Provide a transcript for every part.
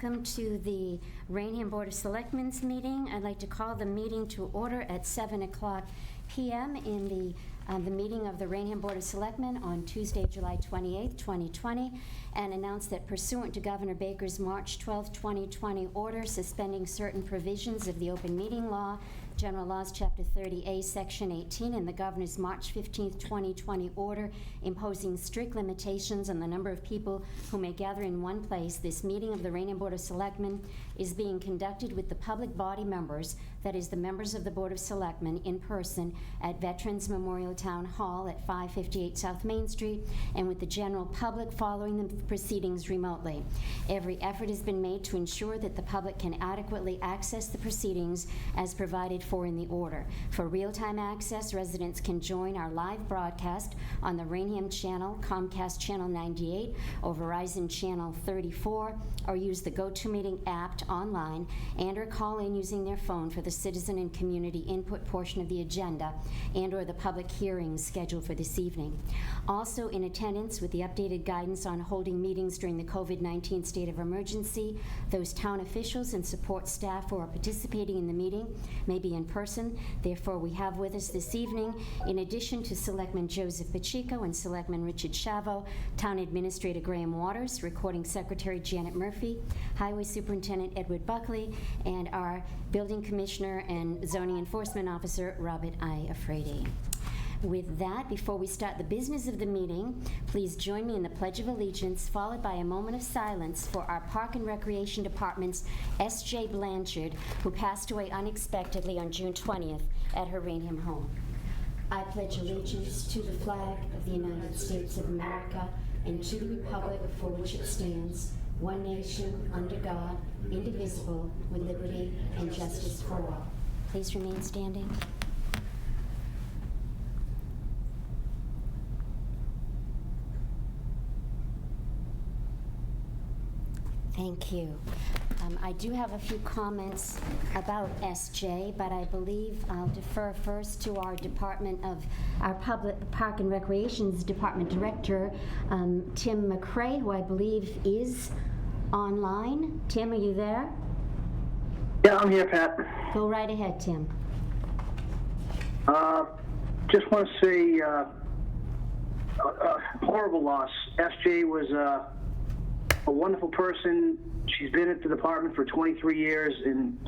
Welcome to the Raynham Board of Selectmen's meeting. I'd like to call the meeting to order at 7 o'clock p.m. in the meeting of the Raynham Board of Selectmen on Tuesday, July 28th, 2020, and announce that pursuant to Governor Baker's March 12, 2020 order suspending certain provisions of the open meeting law, General Laws, Chapter 30A, Section 18, and the Governor's March 15, 2020 order imposing strict limitations on the number of people who may gather in one place, this meeting of the Raynham Board of Selectmen is being conducted with the public body members, that is, the members of the Board of Selectmen, in person at Veterans Memorial Town Hall at 558 South Main Street, and with the general public following the proceedings remotely. Every effort has been made to ensure that the public can adequately access the proceedings as provided for in the order. For real-time access, residents can join our live broadcast on the Raynham Channel, Comcast Channel 98, or Verizon Channel 34, or use the GoToMeeting app online, and or call in using their phone for the citizen and community input portion of the agenda and or the public hearings scheduled for this evening. Also in attendance with the updated guidance on holding meetings during the COVID-19 state of emergency, those town officials and support staff who are participating in the meeting may be in person. Therefore, we have with us this evening, in addition to Selectman Joseph Pacheco and Selectman Richard Chavo, Town Administrator Graham Waters, Recording Secretary Janet Murphy, Highway Superintendent Edward Buckley, and our Building Commissioner and Zoning Enforcement Officer Robert I. Afraidy. With that, before we start the business of the meeting, please join me in the Pledge of Allegiance, followed by a moment of silence for our Park and Recreation Department's S.J. Blanchard, who passed away unexpectedly on June 20th at her Raynham home. I pledge allegiance to the flag of the United States of America and to the republic for which it stands, one nation, under God, indivisible, with liberty and justice for all. Please remain standing. Thank you. I do have a few comments about SJ, but I believe I'll defer first to our Public Park and Recreations Department Director, Tim McCrae, who I believe is online. Tim, are you there? Yeah, I'm here, Pat. Go right ahead, Tim. Just want to say, horrible loss. SJ was a wonderful person. She's been at the department for 23 years, and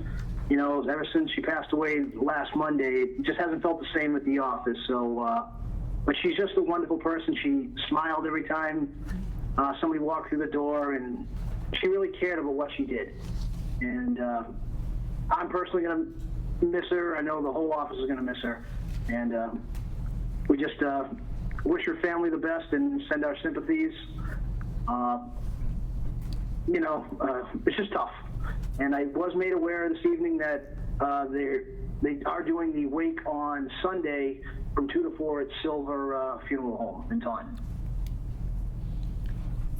ever since she passed away last Monday, it just hasn't felt the same at the office. So, but she's just a wonderful person. She smiled every time somebody walked through the door, and she really cared about what she did. And I'm personally going to miss her. I know the whole office is going to miss her, and we just wish her family the best and send our sympathies. It's just tough. And I was made aware this evening that they are doing the wake on Sunday from 2 to 4 at Silver Funeral Home in Taunton.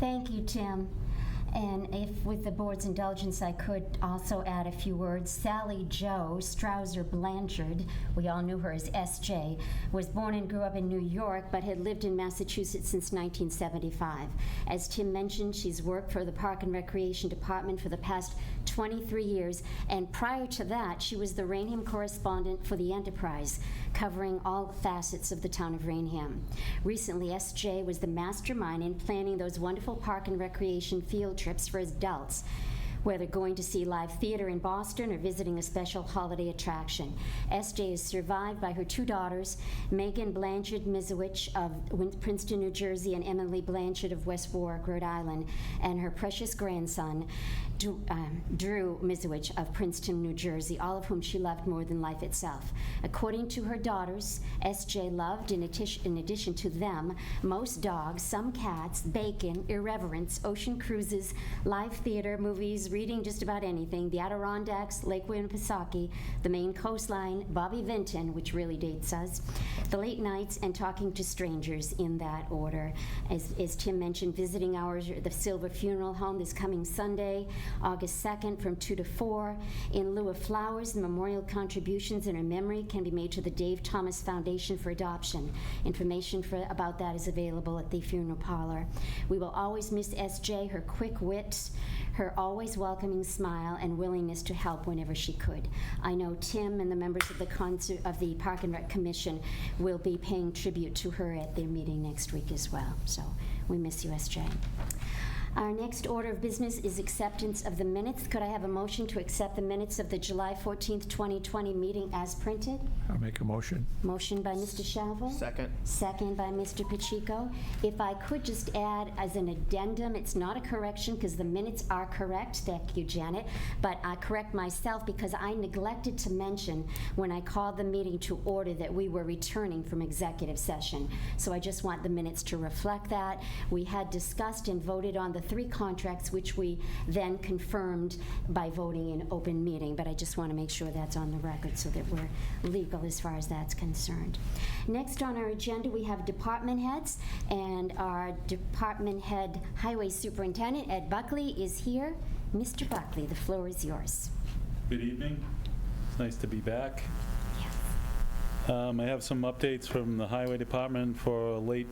Thank you, Tim. And if, with the board's indulgence, I could also add a few words. Sally Jo Strouser Blanchard, we all knew her as SJ, was born and grew up in New York, but had lived in Massachusetts since 1975. As Tim mentioned, she's worked for the Park and Recreation Department for the past 23 years, and prior to that, she was the Raynham correspondent for the Enterprise, covering all facets of the town of Raynham. Recently, SJ was the mastermind in planning those wonderful park and recreation field trips for adults, whether going to see live theater in Boston or visiting a special holiday attraction. SJ is survived by her two daughters, Megan Blanchard Mizowich of Princeton, New Jersey, and Emily Blanchard of West Warwick, Rhode Island, and her precious grandson, Drew Mizowich of Princeton, New Jersey, all of whom she loved more than life itself. According to her daughters, SJ loved, in addition to them, most dogs, some cats, bacon, irreverence, ocean cruises, live theater, movies, reading just about anything, the Adirondacks, Lake Winnipesaukee, the Maine coastline, Bobby Vinton, which really dates us, the late nights, and talking to strangers in that order. As Tim mentioned, visiting hours at the Silver Funeral Home this coming Sunday, August 2nd from 2 to 4. In lieu of flowers, memorial contributions in her memory can be made to the Dave Thomas Foundation for Adoption. Information about that is available at the funeral parlor. We will always miss SJ, her quick wit, her always welcoming smile and willingness to help whenever she could. I know Tim and the members of the Park and Rec Commission will be paying tribute to her at their meeting next week as well. So we miss you, SJ. Our next order of business is acceptance of the minutes. Could I have a motion to accept the minutes of the July 14th, 2020 meeting as printed? I'll make a motion. Motion by Mr. Shalvo. Second. Second by Mr. Pacheco. If I could just add as an addendum, it's not a correction because the minutes are correct. Thank you, Janet. But I correct myself because I neglected to mention when I called the meeting to order that we were returning from executive session. So I just want the minutes to reflect that. We had discussed and voted on the 3 contracts, which we then confirmed by voting in open meeting, but I just want to make sure that's on the record so that we're legal as far as that's concerned. Next on our agenda, we have department heads, and our department head highway superintendent, Ed Buckley, is here. Mr. Buckley, the floor is yours. Good evening. It's nice to be back. I have some updates from the Highway Department for late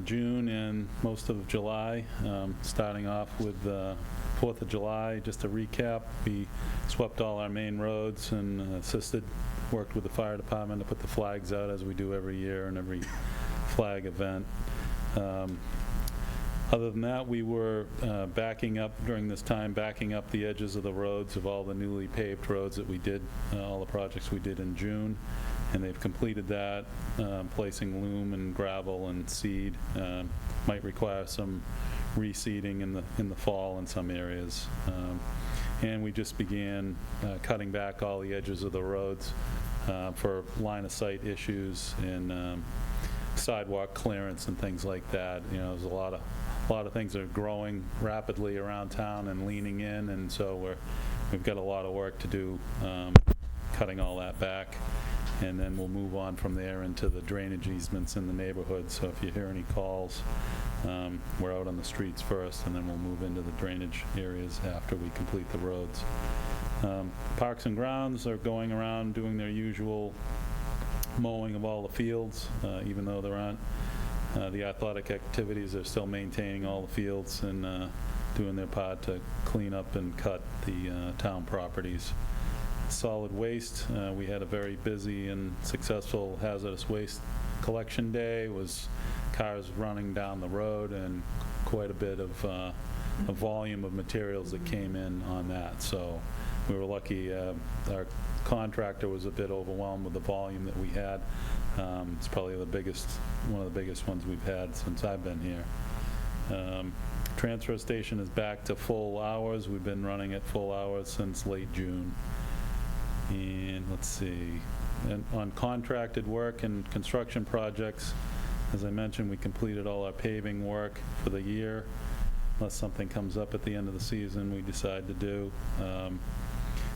June and most of July. Starting off with 4th of July, just to recap, we swept all our main roads and worked with the fire department to put the flags out as we do every year in every flag event. Other than that, we were backing up during this time, backing up the edges of the roads of all the newly paved roads that we did, all the projects we did in June. And they've completed that, placing loom and gravel and seed. Might require some reseeding in the fall in some areas. And we just began cutting back all the edges of the roads for line of sight issues and sidewalk clearance and things like that. You know, there's a lot of things that are growing rapidly around town and leaning in, and so we've got a lot of work to do cutting all that back. And then we'll move on from there into the drainage easements in the neighborhood. So if you hear any calls, we're out on the streets first, and then we'll move into the drainage areas after we complete the roads. Parks and Grounds are going around doing their usual mowing of all the fields, even though there aren't the athletic activities. They're still maintaining all the fields and doing their part to clean up and cut the town properties. Solid waste, we had a very busy and successful hazardous waste collection day. It was cars running down the road and quite a bit of a volume of materials that came in on that. So we were lucky. Our contractor was a bit overwhelmed with the volume that we had. It's probably one of the biggest ones we've had since I've been here. Transfer station is back to full hours. We've been running at full hours since late June. And let's see, and on contracted work and construction projects, as I mentioned, we completed all our paving work for the year, unless something comes up at the end of the season we decide to do.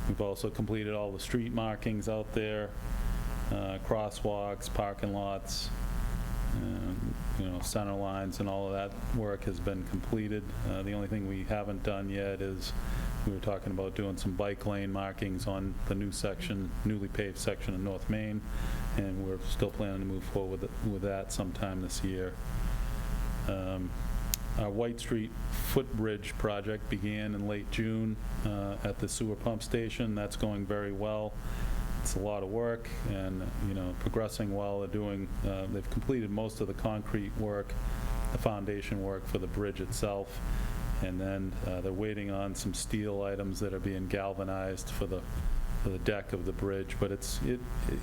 We've also completed all the street markings out there, crosswalks, parking lots, center lines, and all of that work has been completed. The only thing we haven't done yet is we were talking about doing some bike lane markings on the newly paved section of North Main, and we're still planning to move forward with that sometime this year. Our White Street Footbridge project began in late June at the sewer pump station. That's going very well. It's a lot of work and progressing well. They've completed most of the concrete work, the foundation work for the bridge itself. And then they're waiting on some steel items that are being galvanized for the deck of the bridge. But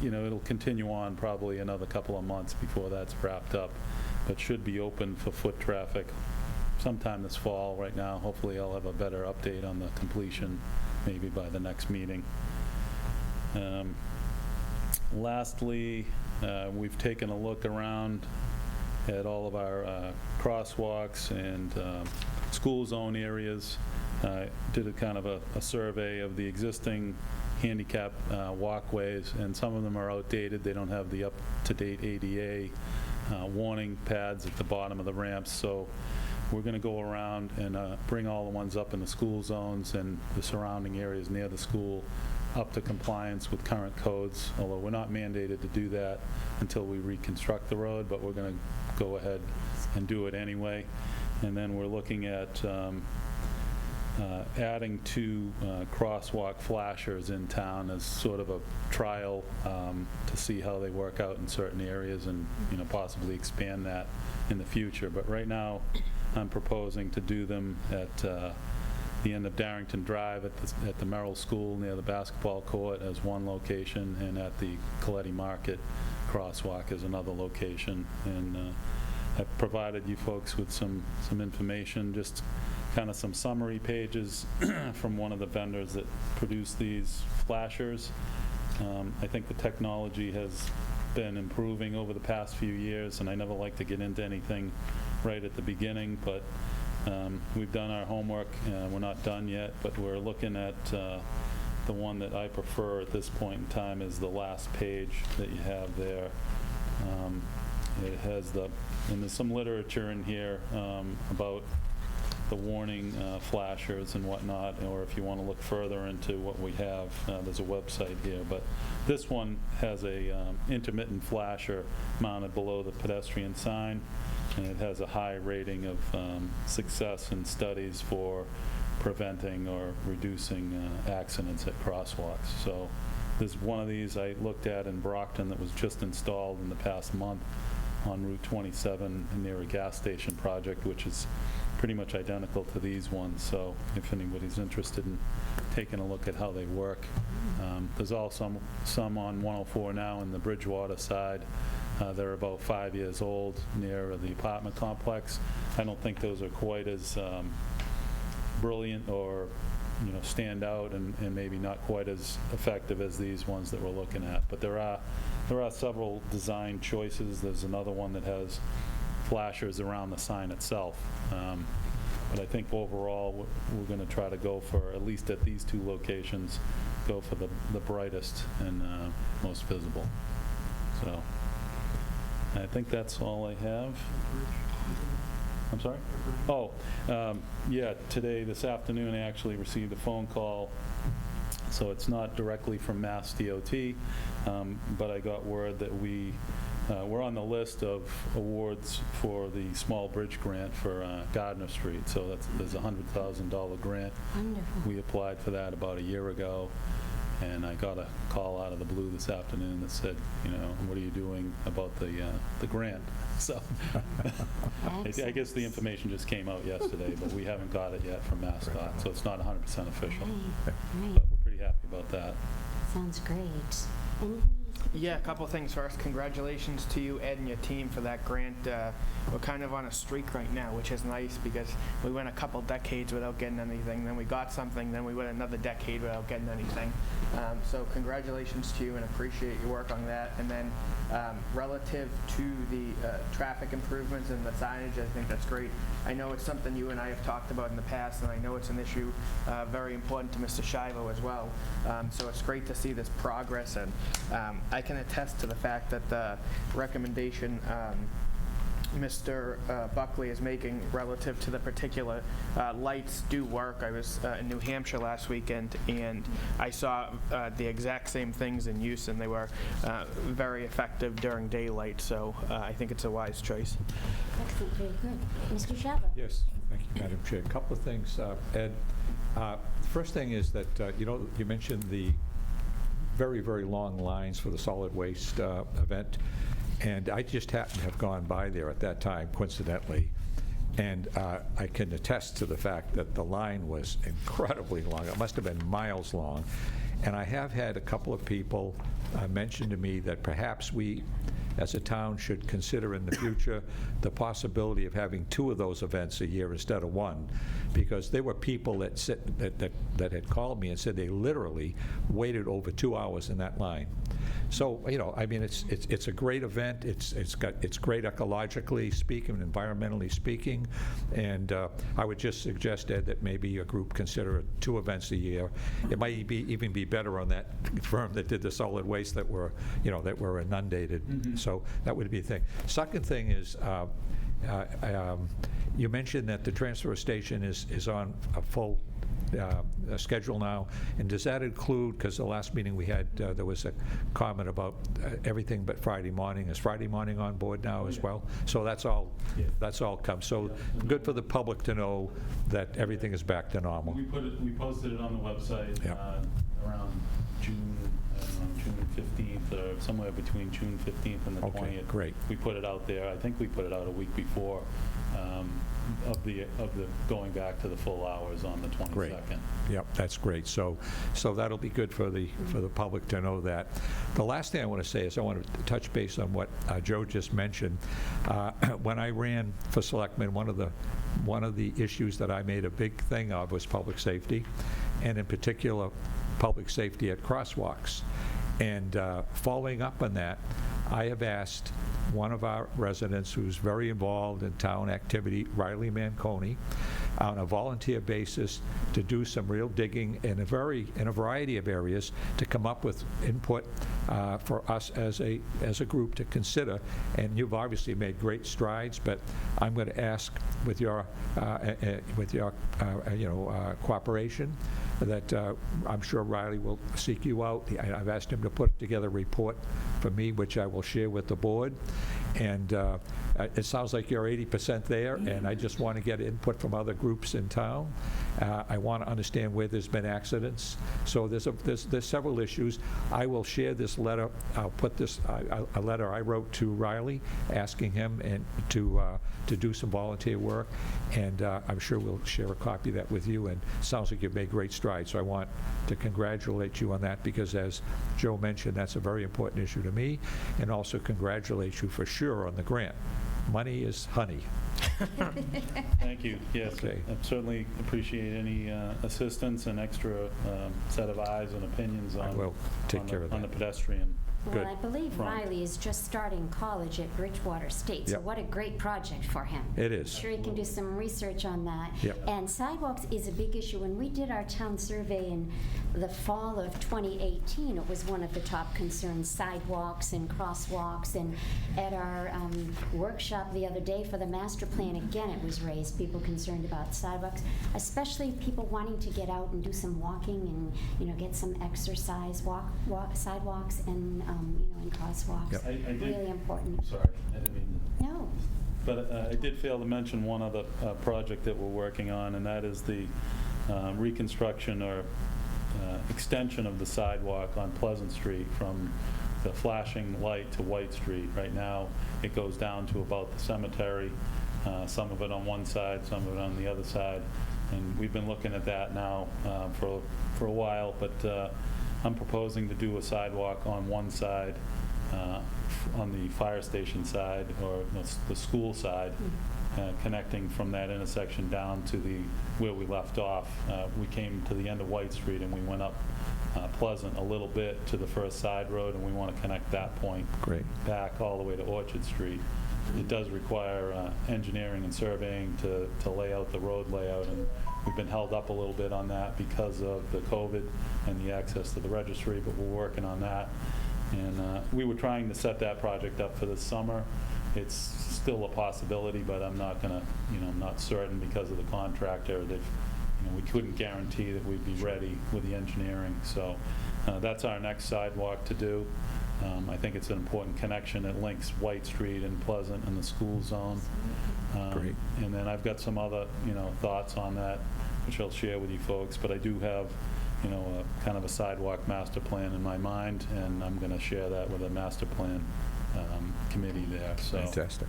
it'll continue on probably another couple of months before that's wrapped up. But should be open for foot traffic sometime this fall. Right now, hopefully I'll have a better update on the completion maybe by the next meeting. Lastly, we've taken a look around at all of our crosswalks and school zone areas. Did a kind of a survey of the existing handicap walkways, and some of them are outdated. They don't have the up-to-date ADA warning pads at the bottom of the ramps. So we're going to go around and bring all the ones up in the school zones and the surrounding areas near the school up to compliance with current codes, although we're not mandated to do that until we reconstruct the road, but we're going to go ahead and do it anyway. And then we're looking at adding 2 crosswalk flashers in town as sort of a trial to see how they work out in certain areas and, possibly expand that in the future. But right now, I'm proposing to do them at the end of Darrington Drive at the Merrill School near the basketball court as one location, and at the Coletti Market crosswalk as another location. And I've provided you folks with some information, just kind of some summary pages from one of the vendors that produced these flashers. I think the technology has been improving over the past few years, and I never like to get into anything right at the beginning, but we've done our homework. We're not done yet, but we're looking at the one that I prefer at this point in time is the last page that you have there. It has and there's some literature in here about the warning flashers and whatnot, or if you want to look further into what we have, there's a website here. But this one has a intermittent flasher mounted below the pedestrian sign, and it has a high rating of success in studies for preventing or reducing accidents at crosswalks. So there's one of these I looked at in Brockton that was just installed in the past month on Route 27 near a gas station project, which is pretty much identical to these ones. So if anybody's interested in taking a look at how they work, there's also some on 104 now in the Bridgewater side. They're about 5 years old near the apartment complex. I don't think those are quite as brilliant or stand out, and maybe not quite as effective as these ones that we're looking at. But there are several design choices. There's another one that has flashers around the sign itself. But I think overall we're going to try to go for, at least at these 2 locations, go for the brightest and most visible. So I think that's all I have. I'm sorry? Oh, yeah, this afternoon I actually received a phone call. So it's not directly from Mass DOT, but I got word that we're on the list of awards for the small bridge grant for Gardner Street. So there's a $100,000 grant. Wonderful. We applied for that about a year ago, and I got a call out of the blue this afternoon that said, what are you doing about the grant? So I guess the information just came out yesterday, but we haven't got it yet from MassDOT, so it's not 100% official. Right. But we're pretty happy about that. Sounds great. Anything? Yeah, a couple of things first. Congratulations to you, Ed, and your team for that grant. We're kind of on a streak right now, which is nice because we went a couple decades without getting anything. Then we got something. Then we went another decade without getting anything. So congratulations to you, and appreciate your work on that. And then relative to the traffic improvements and the signage, I think that's great. I know it's something you and I have talked about in the past, and I know it's an issue very important to Mr. Shivo as well. So it's great to see this progress, and I can attest to the fact that the recommendation Mr. Buckley is making relative to the particular lights do work. I was in New Hampshire last weekend, and I saw the exact same things in use, and they were very effective during daylight, so I think it's a wise choice. Excellent. Very good. Mr. Shivo. Yes, thank you, Madam Chair. A couple of things, Ed. The first thing is that, you mentioned the very, very long lines for the solid waste event, and I just happened to have gone by there at that time, coincidentally, and I can attest to the fact that the line was incredibly long. It must have been miles long, and I have had a couple of people mention to me that perhaps we, as a town, should consider in the future the possibility of having 2 of those events a year instead of 1, because there were people that had called me and said they literally waited over 2 hours in that line. So, I mean, it's a great event. It's great ecologically speaking, environmentally speaking, and I would just suggest, Ed, that maybe a group consider 2 events a year. It might even be better on that firm that did the solid waste that were inundated. Mm-hmm. So that would be a thing. Second thing is, you mentioned that the transfer station is on a full schedule now? And does that include, because the last meeting we had, there was a comment about everything but Friday morning. Is Friday morning on board now as well? So that's all come. So good for the public to know that everything is back to normal. We posted it on the website around June 15th, or somewhere between June 15th and the 20th. Okay, great. We put it out there. I think we put it out a week before of the going back to the full hours on the 22nd. Great. Yep, that's great. So that'll be good for the public to know that. The last thing I want to say is I want to touch base on what Joe just mentioned. When I ran for selectman, one of the issues that I made a big thing of was public safety, and in particular, public safety at crosswalks. And following up on that, I have asked one of our residents who's very involved in town activity, Riley Manconi, on a volunteer basis to do some real digging in a variety of areas to come up with input for us as a group to consider. And you've obviously made great strides, but I'm going to ask with your cooperation that I'm sure Riley will seek you out. I've asked him to put together a report for me, which I will share with the board. And it sounds like you're 80% there, and I just want to get input from other groups in town. I want to understand where there's been accidents. So there's several issues. I will share this letter. I'll put this a letter I wrote to Riley asking him and to do some volunteer work, and I'm sure we'll share a copy of that with you. And it sounds like you've made great strides. So I want to congratulate you on that, because as Joe mentioned, that's a very important issue to me, and also congratulate you for sure on the grant. Money is honey. Thank you. Yes, Okay. I certainly appreciate any assistance and extra set of eyes and opinions I on, will take care of on the that. pedestrian. Well, Good. I believe Front. Riley is just starting college at Bridgewater State, so Yep. what a great project for him. It is. I'm sure he can do some research on that. Yep. And sidewalks is a big issue. When we did our town survey in the fall of 2018, it was one of the top concerns, sidewalks and crosswalks. And at our workshop the other day for the master plan, again, it was raised, people concerned about sidewalks, especially people wanting to get out and do some walking and, get some exercise, sidewalks and, and crosswalks. Yep. I did- Really important. Sorry, I didn't mean to. No. But I did fail to mention one other project that we're working on, and that is the reconstruction or extension of the sidewalk on Pleasant Street from the flashing light to White Street. Right now, it goes down to about the cemetery, some of it on one side, some of it on the other side. And we've been looking at that now for a while, but I'm proposing to do a sidewalk on one side, on the fire station side, or the school side, connecting from that intersection down to where we left off. We came to the end of White Street and we went up Pleasant a little bit to the first side road, and we want to connect that point Great. back all the way to Orchard Street. It does require engineering and surveying to lay out the road layout, and we've been held up a little bit on that because of the COVID and the access to the registry, but we're working on that. And we were trying to set that project up for this summer. It's still a possibility, but I'm not going to, I'm not certain because of the contractor. We couldn't guarantee that we'd be ready with the engineering. So that's our next sidewalk to do. I think it's an important connection. It links White Street and Pleasant and the school zone. Great. And then I've got some other, thoughts on that, which I'll share with you folks. But I do have, a kind of a sidewalk master plan in my mind, and I'm going to share that with a master plan committee there. So. Fantastic.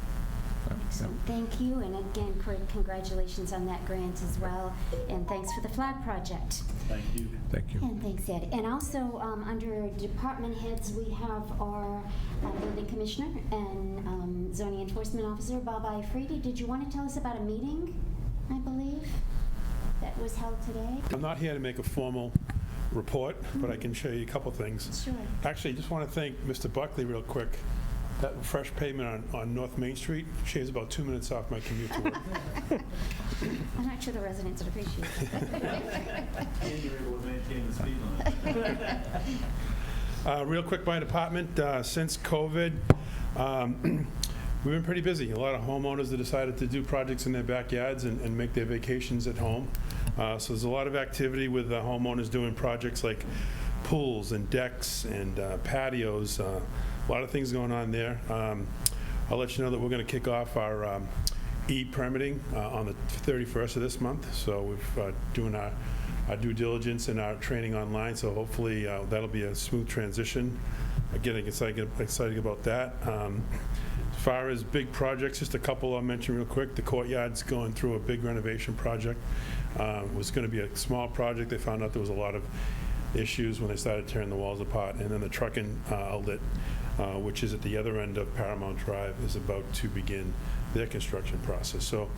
Excellent. Thank you, and again, congratulations on that grant as well, and thanks for the flag project. Thank you. Thank you. And thanks, Ed. And also, under department heads, we have our building commissioner and zoning enforcement officer, Bob Iafridi. Did you want to tell us about a meeting, I believe, that was held today? I'm not here to make a formal report, but I can show you a couple things. Sure. Actually, I just want to thank Mr. Buckley real quick. That fresh pavement on North Main Street shaves about 2 minutes off my commute to work. I'm not sure the residents would appreciate that. And you're able to maintain the speed limit. Real quick by department, since COVID, we've been pretty busy. A lot of homeowners that decided to do projects in their backyards and make their vacations at home. So there's a lot of activity with homeowners doing projects like pools and decks and patios. A lot of things going on there. I'll let you know that we're going to kick off our e-permitting on the 31st of this month. So we're doing our due diligence and our training online. So hopefully that'll be a smooth transition. Getting excited about that. As far as big projects, just a couple I'll mention real quick. The courtyard's going through a big renovation project. It was going to be a small project. They found out there was a lot of issues when they started tearing the walls apart. And then the trucking outlet, which is at the other end of Paramount Drive, is about to begin their construction process. So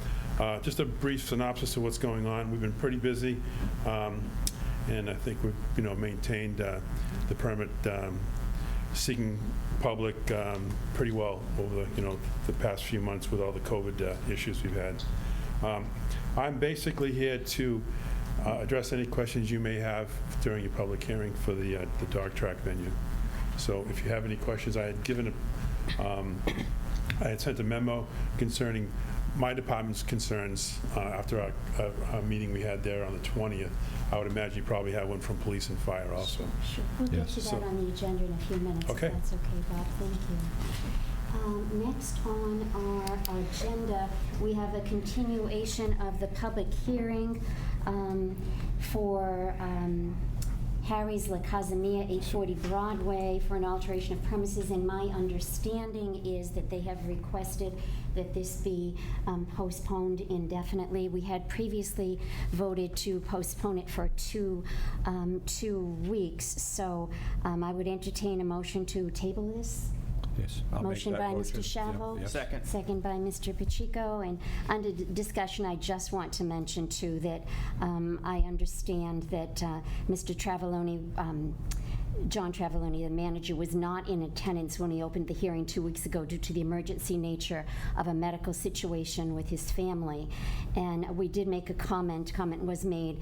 just a brief synopsis of what's going on. We've been pretty busy, and I think we've maintained the permit seeking public pretty well over the past few months with all the COVID issues we've had. I'm basically here to address any questions you may have during your public hearing for the dog track venue. So if you have any questions, I had sent a memo concerning my department's concerns after our meeting we had there on the 20th. I would imagine you probably have one from police and fire also. Sure. We'll get Yes. you that on the agenda in a few minutes, Okay. if that's okay, Bob. Thank you. Next on our agenda, we have a continuation of the public hearing for Harry's La Casamia, 840 Broadway, for an alteration of premises, and my understanding is that they have requested that this be postponed indefinitely. We had previously voted to postpone it for two weeks, so I would entertain a motion to table this. Yes. I'll make Motion that by motion. Mr. Shavo. Yeah, yes. Second. Second by Mr. Pacheco. And under discussion, I just want to mention, too, that I understand that Mr. Traveloni, John Traveloni, the manager, was not in attendance when he opened the hearing 2 weeks ago due to the emergency nature of a medical situation with his family. And we did make a comment. Comment was made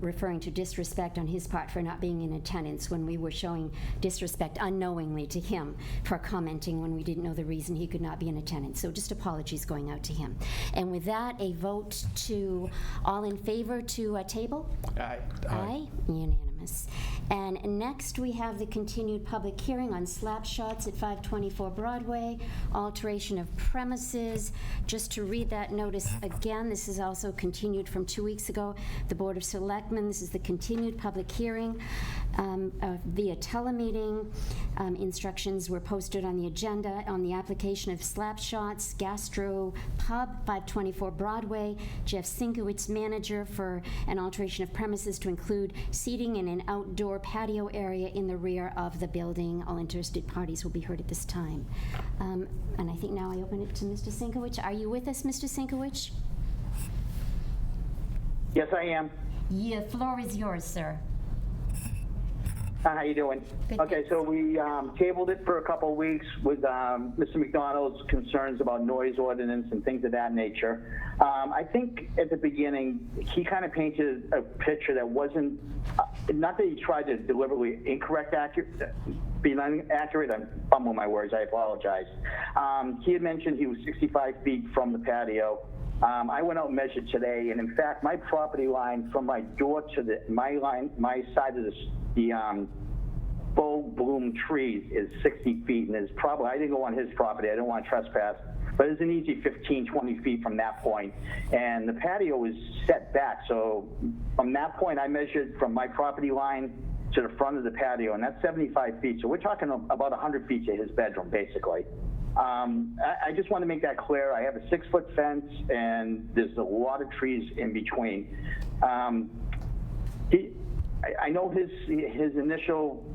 referring to disrespect on his part for not being in attendance when we were showing disrespect unknowingly to him for commenting when we didn't know the reason he could not be in attendance. So just apologies going out to him. And with that, a vote to all in favor to table? Aye. Aye. Unanimous. And next, we have the continued public hearing on slap shots at 524 Broadway, alteration of premises. Just to read that notice again, this is also continued from 2 weeks ago. The Board of Selectmen, this is the continued public hearing via telemeeting. Instructions were posted on the agenda on the application of Slap Shots Gastro Pub, 524 Broadway. Jeff Sinkowitz, manager, for an alteration of premises to include seating in an outdoor patio area in the rear of the building. All interested parties will be heard at this time. And I think now I open it to Mr. Sinkowitz. Are you with us, Mr. Sinkowitz? Yes, I am. The floor is yours, sir. How you doing? Good, Okay, thanks. so we tabled it for a couple of weeks with Mr. McDonald's concerns about noise ordinance and things of that nature. I think at the beginning, he kind of painted a picture that wasn't, not that he tried to deliberately be inaccurate. I'm fumbling my words, I apologize. He had mentioned he was 65 feet from the patio. I went out and measured today, and in fact, my property line from my door to my side of the full bloom trees is 60 feet, and there's probably, I didn't go on his property, I don't want to trespass, but it's an easy 15, 20 feet from that point. And the patio is set back, so from that point, I measured from my property line to the front of the patio, and that's 75 feet. So we're talking about 100 feet to his bedroom, basically. I just want to make that clear. I have a 6-foot fence, and there's a lot of trees in between. I know his initial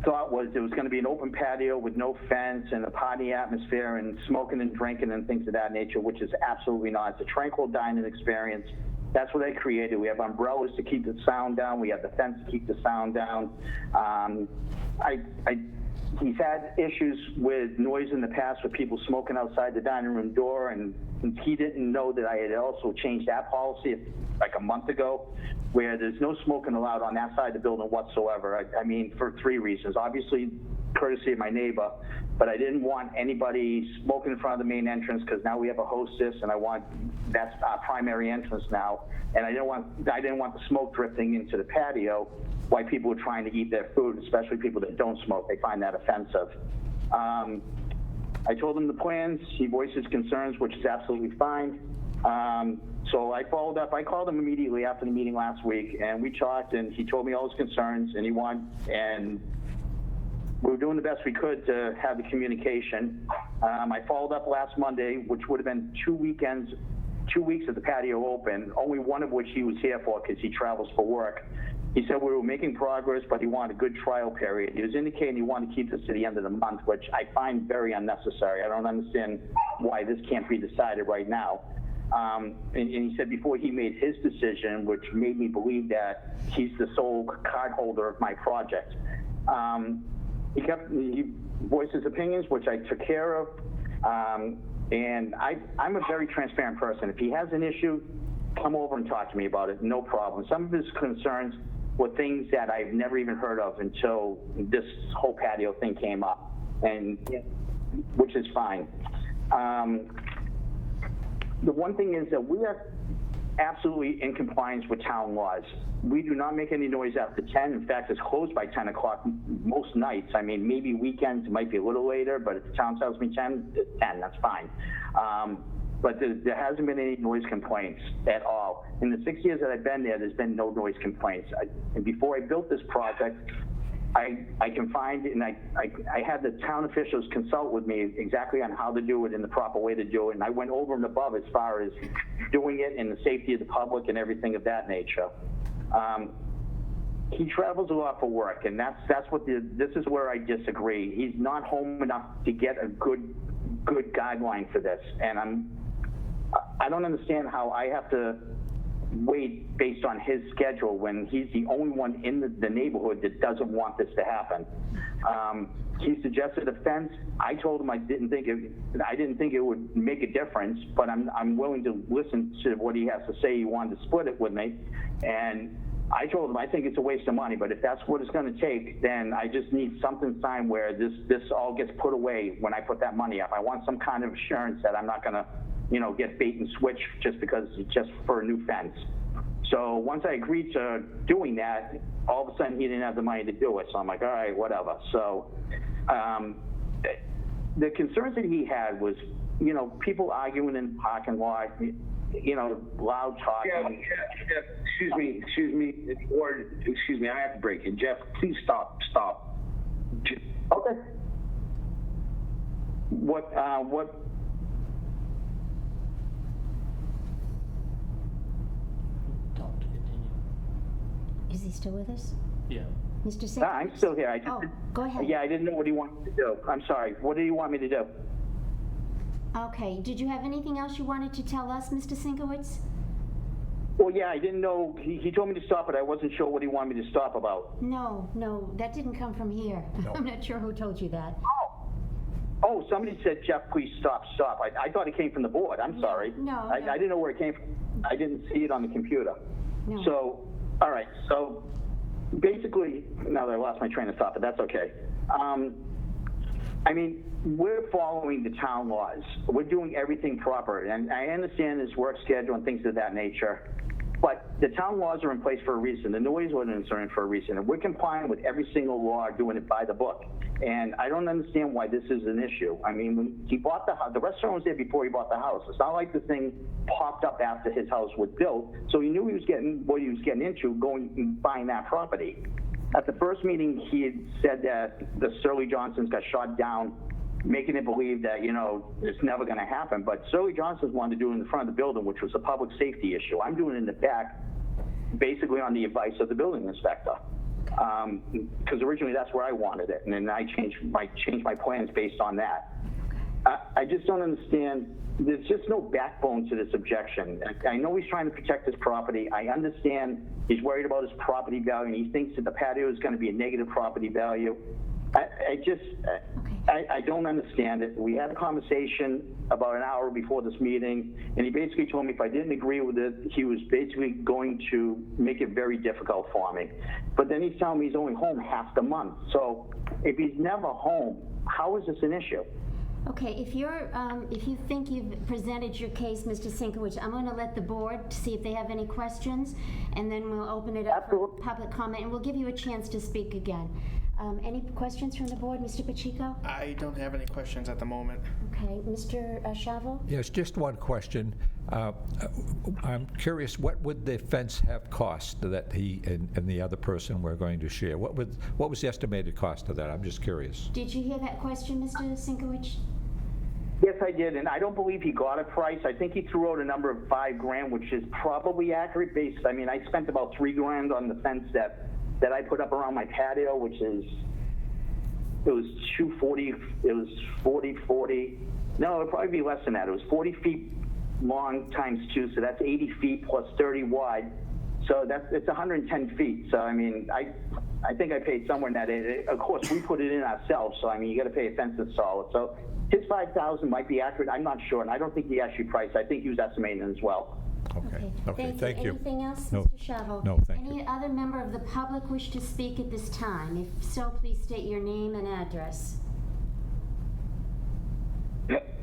thought was it was going to be an open patio with no fence and a party atmosphere and smoking and drinking and things of that nature, which is absolutely not. It's a tranquil dining experience. That's what they created. We have umbrellas to keep the sound down. We have the fence to keep the sound down. He's had issues with noise in the past with people smoking outside the dining room door, and he didn't know that I had also changed that policy like a month ago, where there's no smoking allowed on that side of the building whatsoever. I mean, for 3 reasons. Obviously, courtesy of my neighbor, but I didn't want anybody smoking in front of the main entrance because now we have a hostess, and that's our primary entrance now, and I didn't want the smoke drifting into the patio while people were trying to eat their food, especially people that don't smoke. They find that offensive. I told him the plans. He voiced his concerns, which is absolutely fine. So I followed up. I called him immediately after the meeting last week, and we talked, and he told me all his concerns, and and we were doing the best we could to have the communication. I followed up last Monday, which would have been 2 weeks of the patio open, only one of which he was here for because he travels for work. He said we were making progress, but he wanted a good trial period. He was indicating he wanted to keep this to the end of the month, which I find very unnecessary. I don't understand why this can't be decided right now. And he said before he made his decision, which made me believe that he's the sole card holder of my project. He voiced his opinions, which I took care of. And I'm a very transparent person. If he has an issue, come over and talk to me about it, no problem. Some of his concerns were things that I've never even heard of until this whole patio thing came up, which is fine. The one thing is that we are absolutely in compliance with town laws. We do not make any noise after 10. In fact, it's closed by 10 o'clock most nights. I mean, maybe weekends it might be a little later, but if the town tells me 10, it's 10, that's fine. But there hasn't been any noise complaints at all. In the 6 years that I've been there's been no noise complaints. And before I built this project, I can find, and I had the town officials consult with me exactly on how to do it and the proper way to do it, and I went over and above as far as doing it and the safety of the public and everything of that nature. He travels a lot for work, and that's what this is where I disagree. He's not home enough to get a good guideline for this, and I don't understand how I have to wait based on his schedule when he's the only one in the neighborhood that doesn't want this to happen. He suggested a fence. I told him I didn't think it would make a difference, but I'm willing to listen to what he has to say. He wanted to split it with me, and I told him I think it's a waste of money, but if that's what it's going to take, then I just need something signed where this all gets put away when I put that money up. I want some kind of assurance that I'm not going to get bait and switch just because it's just for a new fence. So once I agreed to doing that, all of a sudden he didn't have the money to do it. So I'm like, all right, whatever. So the concerns that he had was, people arguing in the parking lot, loud talking. Jeff, excuse me, I have to break it. Jeff, please stop. Okay. What? Is he still with us? Yeah. Mr. Sinkowitz? I'm still here. Go ahead. Yeah, I didn't know what he wanted to do. I'm sorry. What do you want me to do? Okay, did you have anything else you wanted to tell us, Mr. Sinkowitz? Well, yeah, I didn't know. He told me to stop, but I wasn't sure what he wanted me to stop about. No, that didn't come from here. No. I'm not sure who told you that. Oh, somebody said, Jeff, please stop. I thought it came from the board. I'm sorry. No. I didn't know where it came from. I didn't see it on the computer. No. So, all right. So, basically, now that I lost my train of thought, but that's okay. I mean, we're following the town laws. We're doing everything proper. And I understand his work schedule and things of that nature. But the town laws are in place for a reason. The noise ordinance are in for a reason. And we're complying with every single law, doing it by the book. And I don't understand why this is an issue. I mean, when he bought the house, the restaurant was there before he bought the house. It's not like the thing popped up after his house was built. So he knew he was getting what he was getting into going and buying that property. At the first meeting, he had said that the Shirley Johnsons got shot down, making it believe that, it's never going to happen. But Shirley Johnson's wanted to do it in the front of the building, which was a public safety issue. I'm doing it in the back, basically on the advice of the building inspector. Because originally that's where I wanted it, and then I changed my plans based on that. I just don't understand. There's just no backbone to this objection. I know he's trying to protect his property. I understand he's worried about his property value, and he thinks that the patio is going to be a negative property value. I don't understand it. We had a conversation about an hour before this meeting, and he basically told me if I didn't agree with it, he was basically going to make it very difficult for me. But then he's telling me he's only home half the month. So if he's never home, how is this an issue? Okay, if you think you've presented your case, Mr. Sienkiewicz, I'm going to let the board see if they have any questions, and then we'll open it up for public comment, and we'll give you a chance to speak again. Any questions from the board, Mr. Pacheco? I don't have any questions at the moment. Okay, Mr. Chavo? Yes, just one question. I'm curious, what would the fence have cost that he and the other person were going to share? What was the estimated cost of that? I'm just curious. Did you hear that question, Mr. Sienkiewicz? Yes, I did, and I don't believe he got a price. I think he threw out a number of $5,000, which is probably accurate based. I mean, I spent about $3,000 on the fence that I put up around my patio, which is, it was 240, it was 40. No, it'd probably be less than that. It was 40 feet long times 2, so that's 80 feet plus 30 wide. So it's 110 feet. So, I mean, I think I paid somewhere in that area. Of course, we put it in ourselves, so, I mean, you got to pay a fence installer. So his $5,000 might be accurate. I'm not sure, and I don't think he actually priced. I think he was estimating as well. Okay, thank you. Anything else, No. Mr. Chavo? No, thank you. Any other member of the public wish to speak at this time? If so, please state your name and address.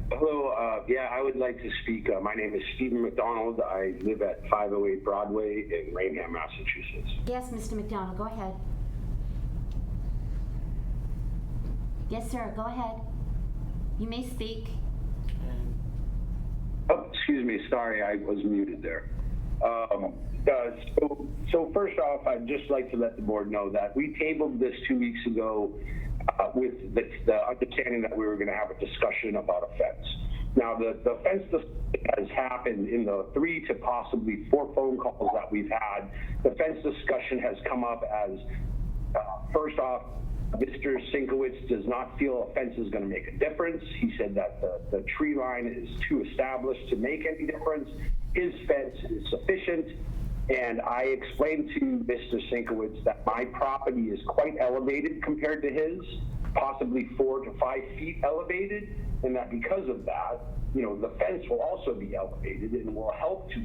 Hello, yeah, I would like to speak. My name is Stephen McDonald. I live at 508 Broadway in Raynham, Massachusetts. Yes, Mr. McDonald, go ahead. Yes, sir, go ahead. You may speak. Oh, excuse me. Sorry, I was muted there. So first off, I'd just like to let the board know that we tabled this 2 weeks ago with the understanding that we were going to have a discussion about a fence. Now, the fence discussion has happened in the 3 to possibly 4 phone calls that we've had. The fence discussion has come up as, first off, Mr. Sienkiewicz does not feel a fence is going to make a difference. He said that the tree line is too established to make any difference. His fence is sufficient. And I explained to Mr. Sienkiewicz that my property is quite elevated compared to his, possibly 4 to 5 feet elevated, and that because of that, you know, the fence will also be elevated and will help to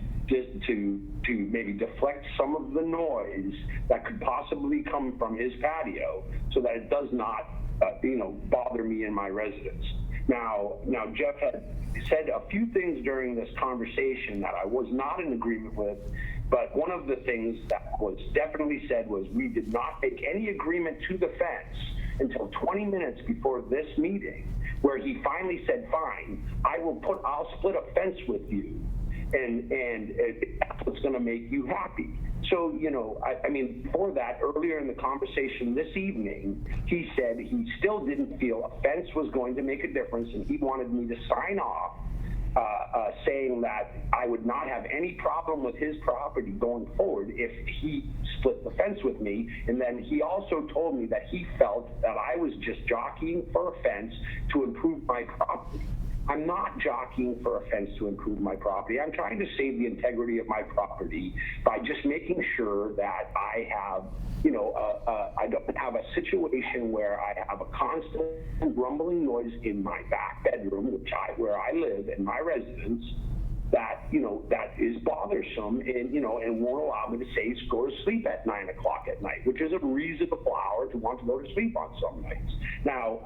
maybe deflect some of the noise that could possibly come from his patio, so that it does not, bother me in my residence. Now, Jeff had said a few things during this conversation that I was not in agreement with, but one of the things that was definitely said was we did not make any agreement to the fence until 20 minutes before this meeting, where he finally said, fine, I'll split a fence with you, and that's what's going to make you happy. So, I mean, for that, earlier in the conversation this evening, he said he still didn't feel a fence was going to make a difference, and he wanted me to sign off saying that I would not have any problem with his property going forward if he split the fence with me. And then he also told me that he felt that I was just jockeying for a fence to improve my property. I'm not jockeying for a fence to improve my property. I'm trying to save the integrity of my property by just making sure that I have, I don't have a situation where I have a constant rumbling noise in my back bedroom, where I live in my residence, that, that is bothersome and won't allow me to go to sleep at 9 o'clock at night, which is a reasonable hour to want to go to sleep on some nights. Now,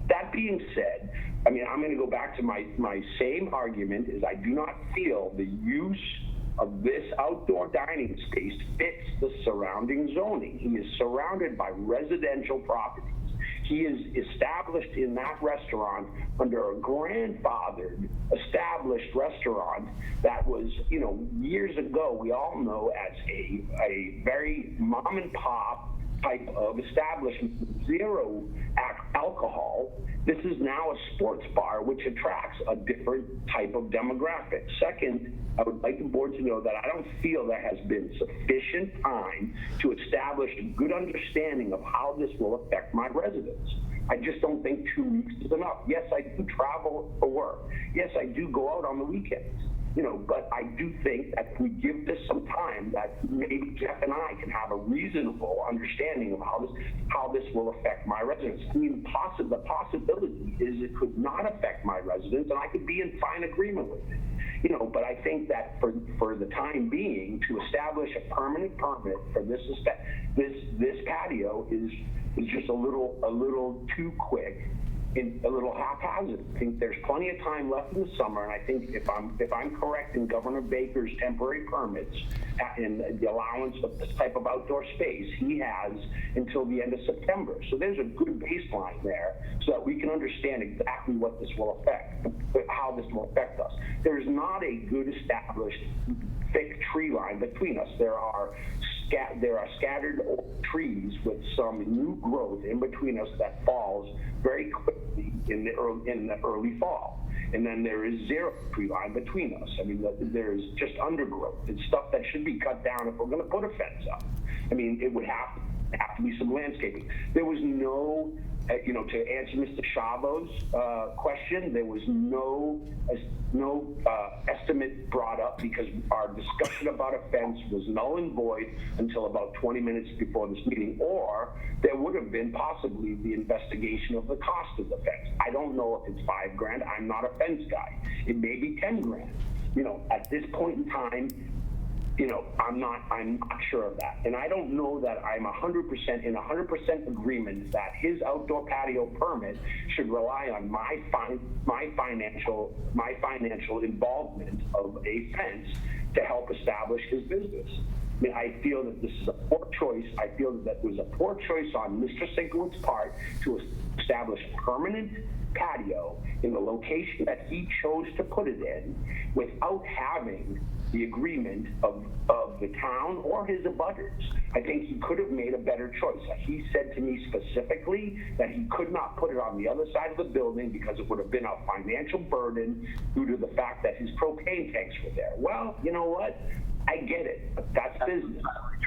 that being said, I mean, I'm going to go back to my same argument is I do not feel the use of this outdoor dining space fits the surrounding zoning. He is surrounded by residential properties. He is established in that restaurant under a grandfathered established restaurant that was, years ago, we all know as a very mom and pop type of establishment with zero alcohol. This is now a sports bar, which attracts a different type of demographic. Second, I would like the board to know that I don't feel there has been sufficient time to establish a good understanding of how this will affect my residents. I just don't think 2 weeks is enough. Yes, I do travel for work. Yes, I do go out on the weekends. But I do think that if we give this some time, that maybe Jeff and I can have a reasonable understanding of how this will affect my residents. I mean, the possibility is it could not affect my residents, and I could be in fine agreement with it. But I think that for the time being, to establish a permanent permit for this patio is just a little too quick. A little haphazard. I think there's plenty of time left in the summer, and I think if I'm correct in Governor Baker's temporary permits and the allowance of this type of outdoor space, he has until the end of September. So there's a good baseline there, so that we can understand exactly what this will affect, how this will affect us. There is not a good established thick tree line between us. There are scattered old trees with some new growth in between us that falls very quickly in the early fall. And then there is zero tree line between us. I mean, there's just undergrowth. It's stuff that should be cut down if we're going to put a fence up. I mean, it would have to be some landscaping. There was no, to answer Mr. Chavo's question, there was no estimate brought up because our discussion about a fence was null and void until about 20 minutes before this meeting, or there would have been possibly the investigation of the cost of the fence. I don't know if it's $5,000. I'm not a fence guy. It may be $10,000. At this point in time, I'm not sure of that. And I don't know that I'm 100% agreement that his outdoor patio permit should rely on my financial involvement of a fence to help establish his business. I mean, I feel that this is a poor choice. I feel that it was a poor choice on Mr. Sinkowitz's part to establish a permanent patio in the location that he chose to put it in without having the agreement of the town or his abutters. I think he could have made a better choice. He said to me specifically that he could not put it on the other side of the building because it would have been a financial burden due to the fact that his propane tanks were there. Well, you know what? I get it. That's business.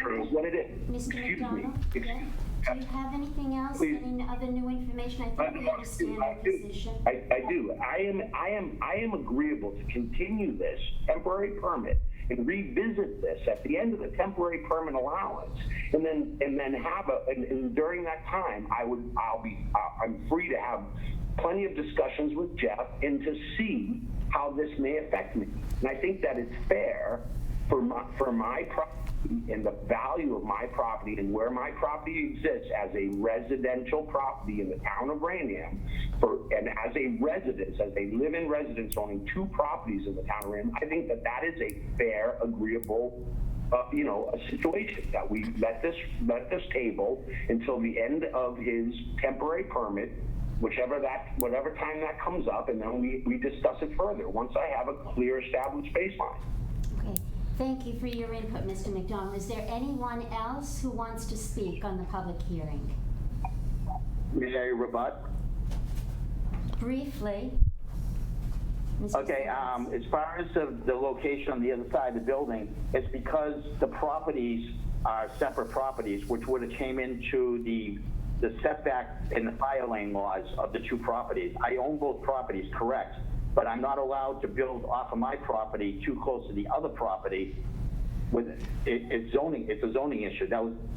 It is what it is. Mr. McDonald, do you have anything else? Please. Any other new information? I think we understand your position. I do. I am agreeable to continue this temporary permit and revisit this at the end of the temporary permit allowance, and then have and during that time I'm free to have plenty of discussions with Jeff and to see how this may affect me. And I think that it's fair for my property and the value of my property and where my property exists as a residential property in the town of Raynham, and as a residence, as a live-in residence owning 2 properties in the town of Raynham, I think that is a fair, agreeable, a situation that we let this table until the end of his temporary permit, whatever time that comes up, and then we discuss it further once I have a clear established baseline. Okay. Thank you for your input, Mr. McDonald. Is there anyone else who wants to speak on the public hearing? May I rebut? Briefly. Mr. Okay, Simmons. as far as the location on the other side of the building, it's because the properties are separate properties, which would have came into the setback and the fire lane laws of the 2 properties. I own both properties, correct, but I'm not allowed to build off of my property too close to the other property. It's a zoning issue.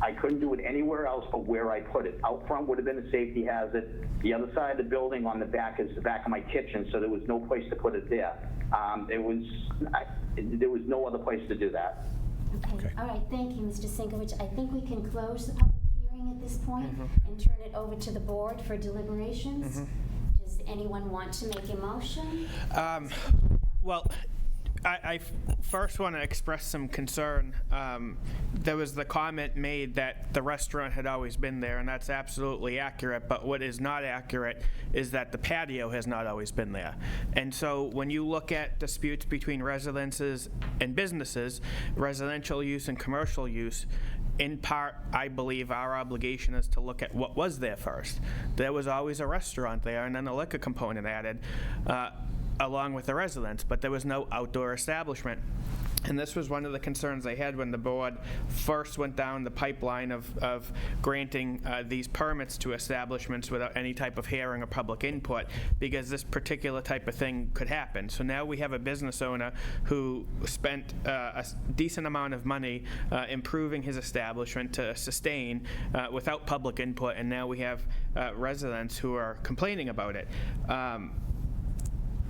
I couldn't do it anywhere else but where I put it. Out front would have been a safety hazard. The other side of the building on the back is the back of my kitchen, so there was no place to put it there. There was no other place to do that. Okay. All right. Thank you, Mr. Sinkowitz. I think we can close the public hearing at this point and turn it over to the board for deliberations. Does anyone want to make a motion? Well, I first want to express some concern. There was the comment made that the restaurant had always been there, and that's absolutely accurate, but what is not accurate is that the patio has not always been there. And so when you look at disputes between residences and businesses, residential use and commercial use, in part, I believe our obligation is to look at what was there first. There was always a restaurant there and then a liquor component added along with the residents, but there was no outdoor establishment. And this was one of the concerns I had when the board first went down the pipeline of granting these permits to establishments without any type of hearing or public input, because this particular type of thing could happen. So now we have a business owner who spent a decent amount of money improving his establishment to sustain without public input, and now we have residents who are complaining about it.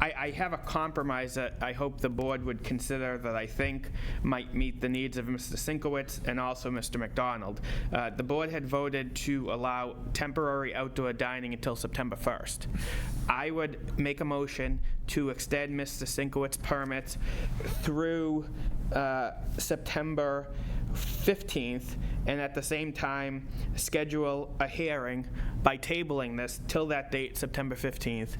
I have a compromise that I hope the board would consider that I think might meet the needs of Mr. Sinkowitz and also Mr. McDonald. The board had voted to allow temporary outdoor dining until September 1st. I would make a motion to extend Mr. Sinkowitz's permits through September 15th, and at the same time schedule a hearing by tabling this till that date, September 15th,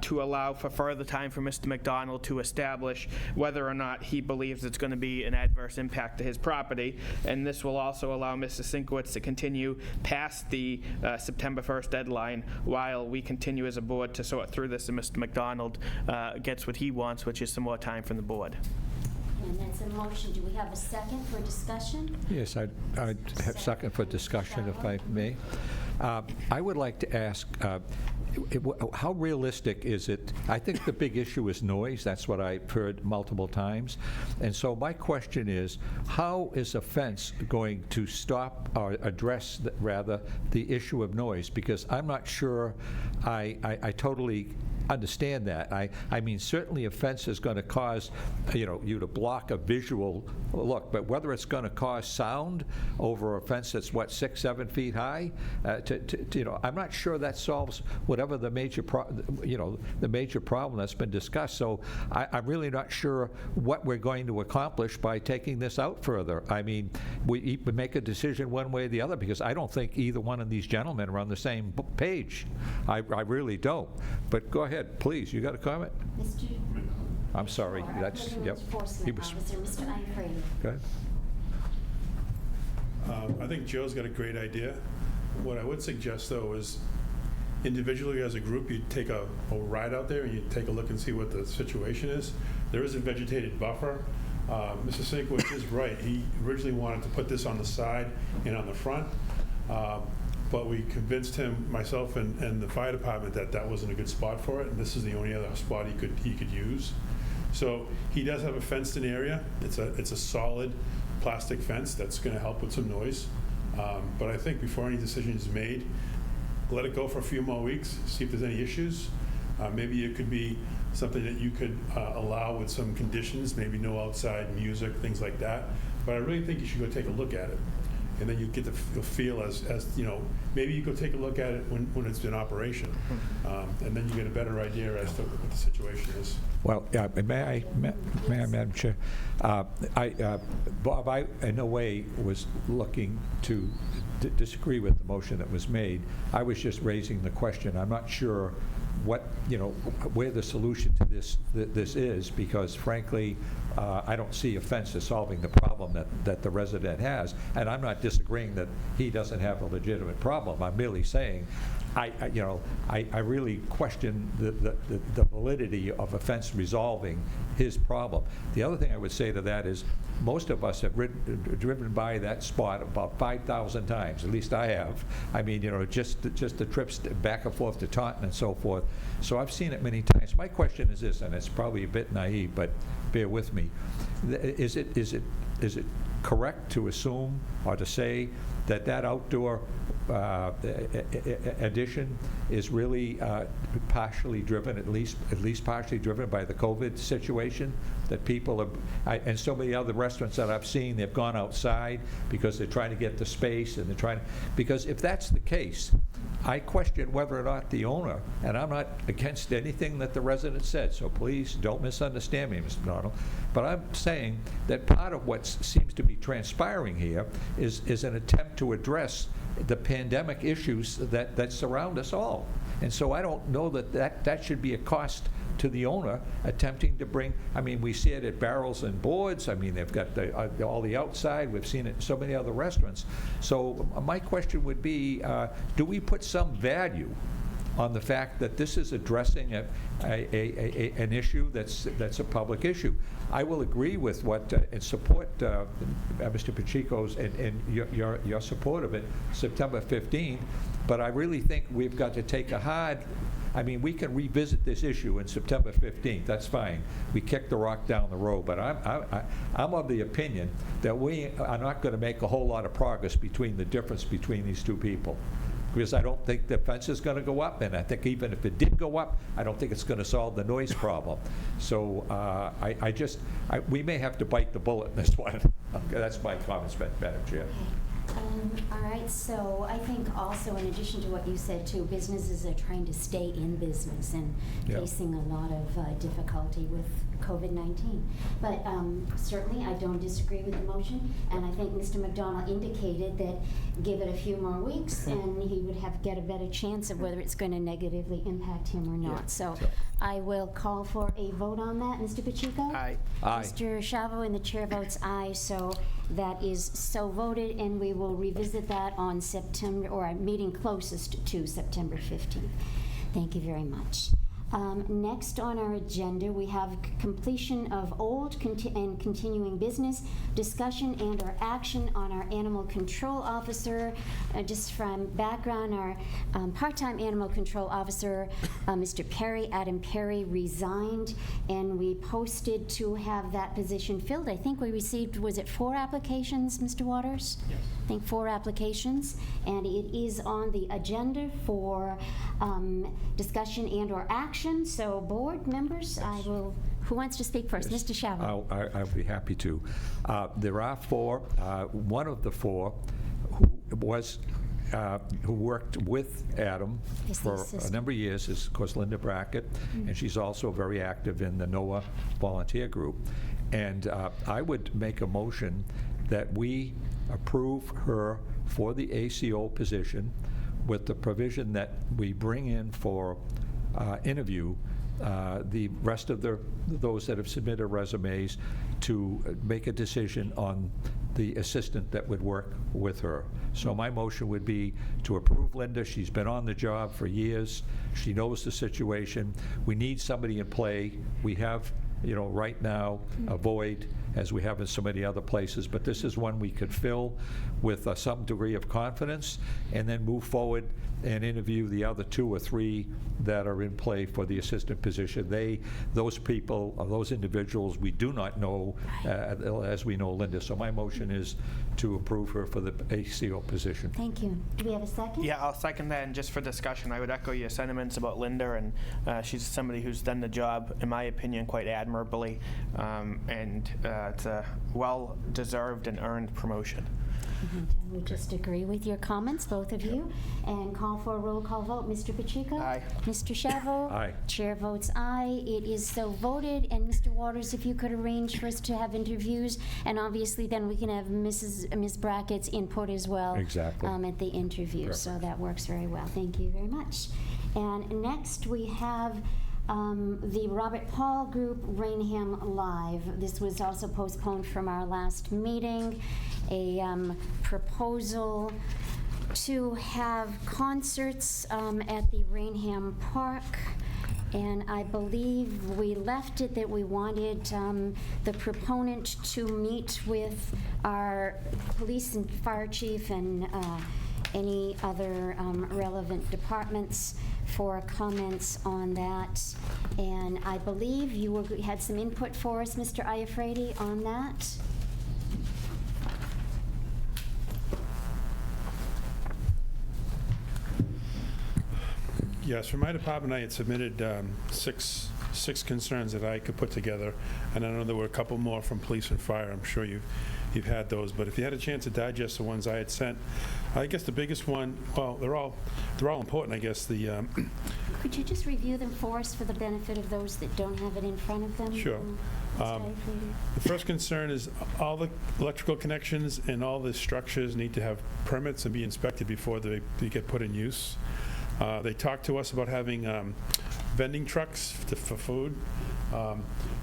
to allow for further time for Mr. McDonald to establish whether or not he believes it's going to be an adverse impact to his property. And this will also allow Mr. Sinkowitz to continue past the September 1st deadline while we continue as a board to sort through this, and Mr. McDonald gets what he wants, which is some more time from the board. And that's a motion. Do we have a second for discussion? Yes, I'd have second for discussion, if I may. I would like to ask, how realistic is it? I think the big issue is noise. That's what I've heard multiple times. And so my question is, how is a fence going to stop or address, rather, the issue of noise? Because I'm not sure I totally understand that. I mean, certainly a fence is going to cause, you to block a visual look, but whether it's going to cause sound over a fence that's, 6, 7 feet high, I'm not sure that solves whatever the major the major problem that's been discussed. So I'm really not sure what we're going to accomplish by taking this out further. I mean, we make a decision one way or the other, because I don't think either one of these gentlemen are on the same page. I really don't. But go ahead. Please, you got a comment? Mr. I'm sorry. That's, yep. He was, Mr. Iafredi. go ahead. I think Joe's got a great idea. What I would suggest, though, is individually as a group, you take a ride out there and you take a look and see what the situation is. There is a vegetated buffer. Mr. Sinkowitz is right. He originally wanted to put this on the side and on the front. But we convinced him, myself and the fire department, that that wasn't a good spot for it, and this is the only other spot he could use. So he does have a fenced-in area. It's a solid plastic fence that's going to help with some noise. But I think before any decision is made, let it go for a few more weeks, see if there's any issues. Maybe it could be something that you could allow with some conditions, maybe no outside music, things like that. But I really think you should go take a look at it. And then you get the feel as maybe you go take a look at it when it's in operation, and then you get a better idea as to what the situation is. Well, may I, Madam Chair? Bob, I in no way was looking to disagree with the motion that was made. I was just raising the question. I'm not sure what, where the solution to this is, because frankly, I don't see a fence as solving the problem that the resident has. And I'm not disagreeing that he doesn't have a legitimate problem. I'm merely saying I really question the validity of a fence resolving his problem. The other thing I would say to that is, most of us have driven by that spot about 5,000 times. At least I have. I mean, just the trips back and forth to Taunton and so forth. So I've seen it many times. My question is this, and it's probably a bit naive, but bear with me. Is it correct to assume or to say that outdoor addition is really partially driven, at least partially driven by the COVID situation? That people are, and so many other restaurants that I've seen, they've gone outside because they're trying to get the space, and they're trying to, because if that's the case, I question whether or not the owner, and I'm not against anything that the resident said, so please don't misunderstand me, Mr. Donald, but I'm saying that part of what seems to be transpiring here is an attempt to address the pandemic issues that surround us all. And so I don't know that should be a cost to the owner attempting to bring, I mean, we see it at Barrels and Boards. I mean, they've got all the outside. We've seen it in so many other restaurants. So my question would be, do we put some value on the fact that this is addressing an issue that's a public issue. I will agree with what, and support Mr. Pacheco's and your support of it, September 15th, but I really think we've got to take we can revisit this issue in September 15th, that's fine. We kicked the rock down the road, but I'm of the opinion that we are not going to make a whole lot of progress between the difference between these two people. Because I don't think the fence is going to go up, and I think even if it did go up, I don't think it's going to solve the noise problem. So we may have to bite the bullet in this one. That's my comments, Madam Chair. All right, so I think also, in addition to what you said too, businesses are trying to stay in business and facing a lot of difficulty with COVID-19. But certainly I don't disagree with the motion, and I think Mr. McDonald indicated that give it a few more weeks and he would get a better chance of whether it's going to negatively impact him or not. So I will call for a vote on that. Mr. Pacheco? Aye. Aye. Mr. Chavo, and the chair votes aye, so that is so voted, and we will revisit that on September, or a meeting closest to September 15th. Thank you very much. Next on our agenda, we have completion of old and continuing business, discussion and or action on our animal control officer. Just from background, our part-time animal control officer, Mr. Perry, Adam Perry, resigned, and we posted to have that position filled. I think we received, was it 4 applications, Mr. Waters? Yes. I think 4 applications, and it is on the agenda for discussion and or action. So board members, who wants to speak first? Mr. Chavo. I'll be happy to. There are 4. One of the 4 who worked with Adam for a number of years is, of course, Linda Brackett, and she's also very active in the NOAA volunteer group. And I would make a motion that we approve her for the ACO position with the provision that we bring in for interview the rest of those that have submitted resumes to make a decision on the assistant that would work with her. So my motion would be to approve Linda. She's been on the job for years. She knows the situation. We need somebody in play. We have, right now, a void, as we have in so many other places, but this is one we could fill with some degree of confidence and then move forward and interview the other 2 or 3 that are in play for the assistant position. Those people, those individuals, we do not know as we know Linda. So my motion is to approve her for the ACO position. Thank you. Do we have a second? Yeah, I'll second that, and just for discussion, I would echo your sentiments about Linda, and she's somebody who's done the job, in my opinion, quite admirably, and it's a well-deserved and earned promotion. I would just agree with your comments, both of you, and call for a roll call vote. Mr. Pacheco? Aye. Mr. Chavo? Aye. Chair votes aye. It is so voted. And Mr. Waters, if you could arrange for us to have interviews, and obviously then we can have Ms. Brackett's input as well. Exactly. At the interview. Perfect. So that works very well. Thank you very much. And next we have the Robert Paul Group Raynham Live. This was also postponed from our last meeting. A proposal to have concerts at the Raynham Park. And I believe we left it that we wanted the proponent to meet with our police and fire chief and any other relevant departments for comments on that. And I believe you had some input for us, Mr. Iafredi, on that. Yes, for my department, I had submitted 6 concerns that I could put together, and I know there were a couple more from police and fire. I'm sure you've had those, but if you had a chance to digest the ones I had sent, I guess the biggest one, well, they're all important, I guess. Could you just review them for us for the benefit of those that don't have it in front of them? Sure. The first concern is all the electrical connections and all the structures need to have permits and be inspected before they get put in use. They talked to us about having vending trucks for food.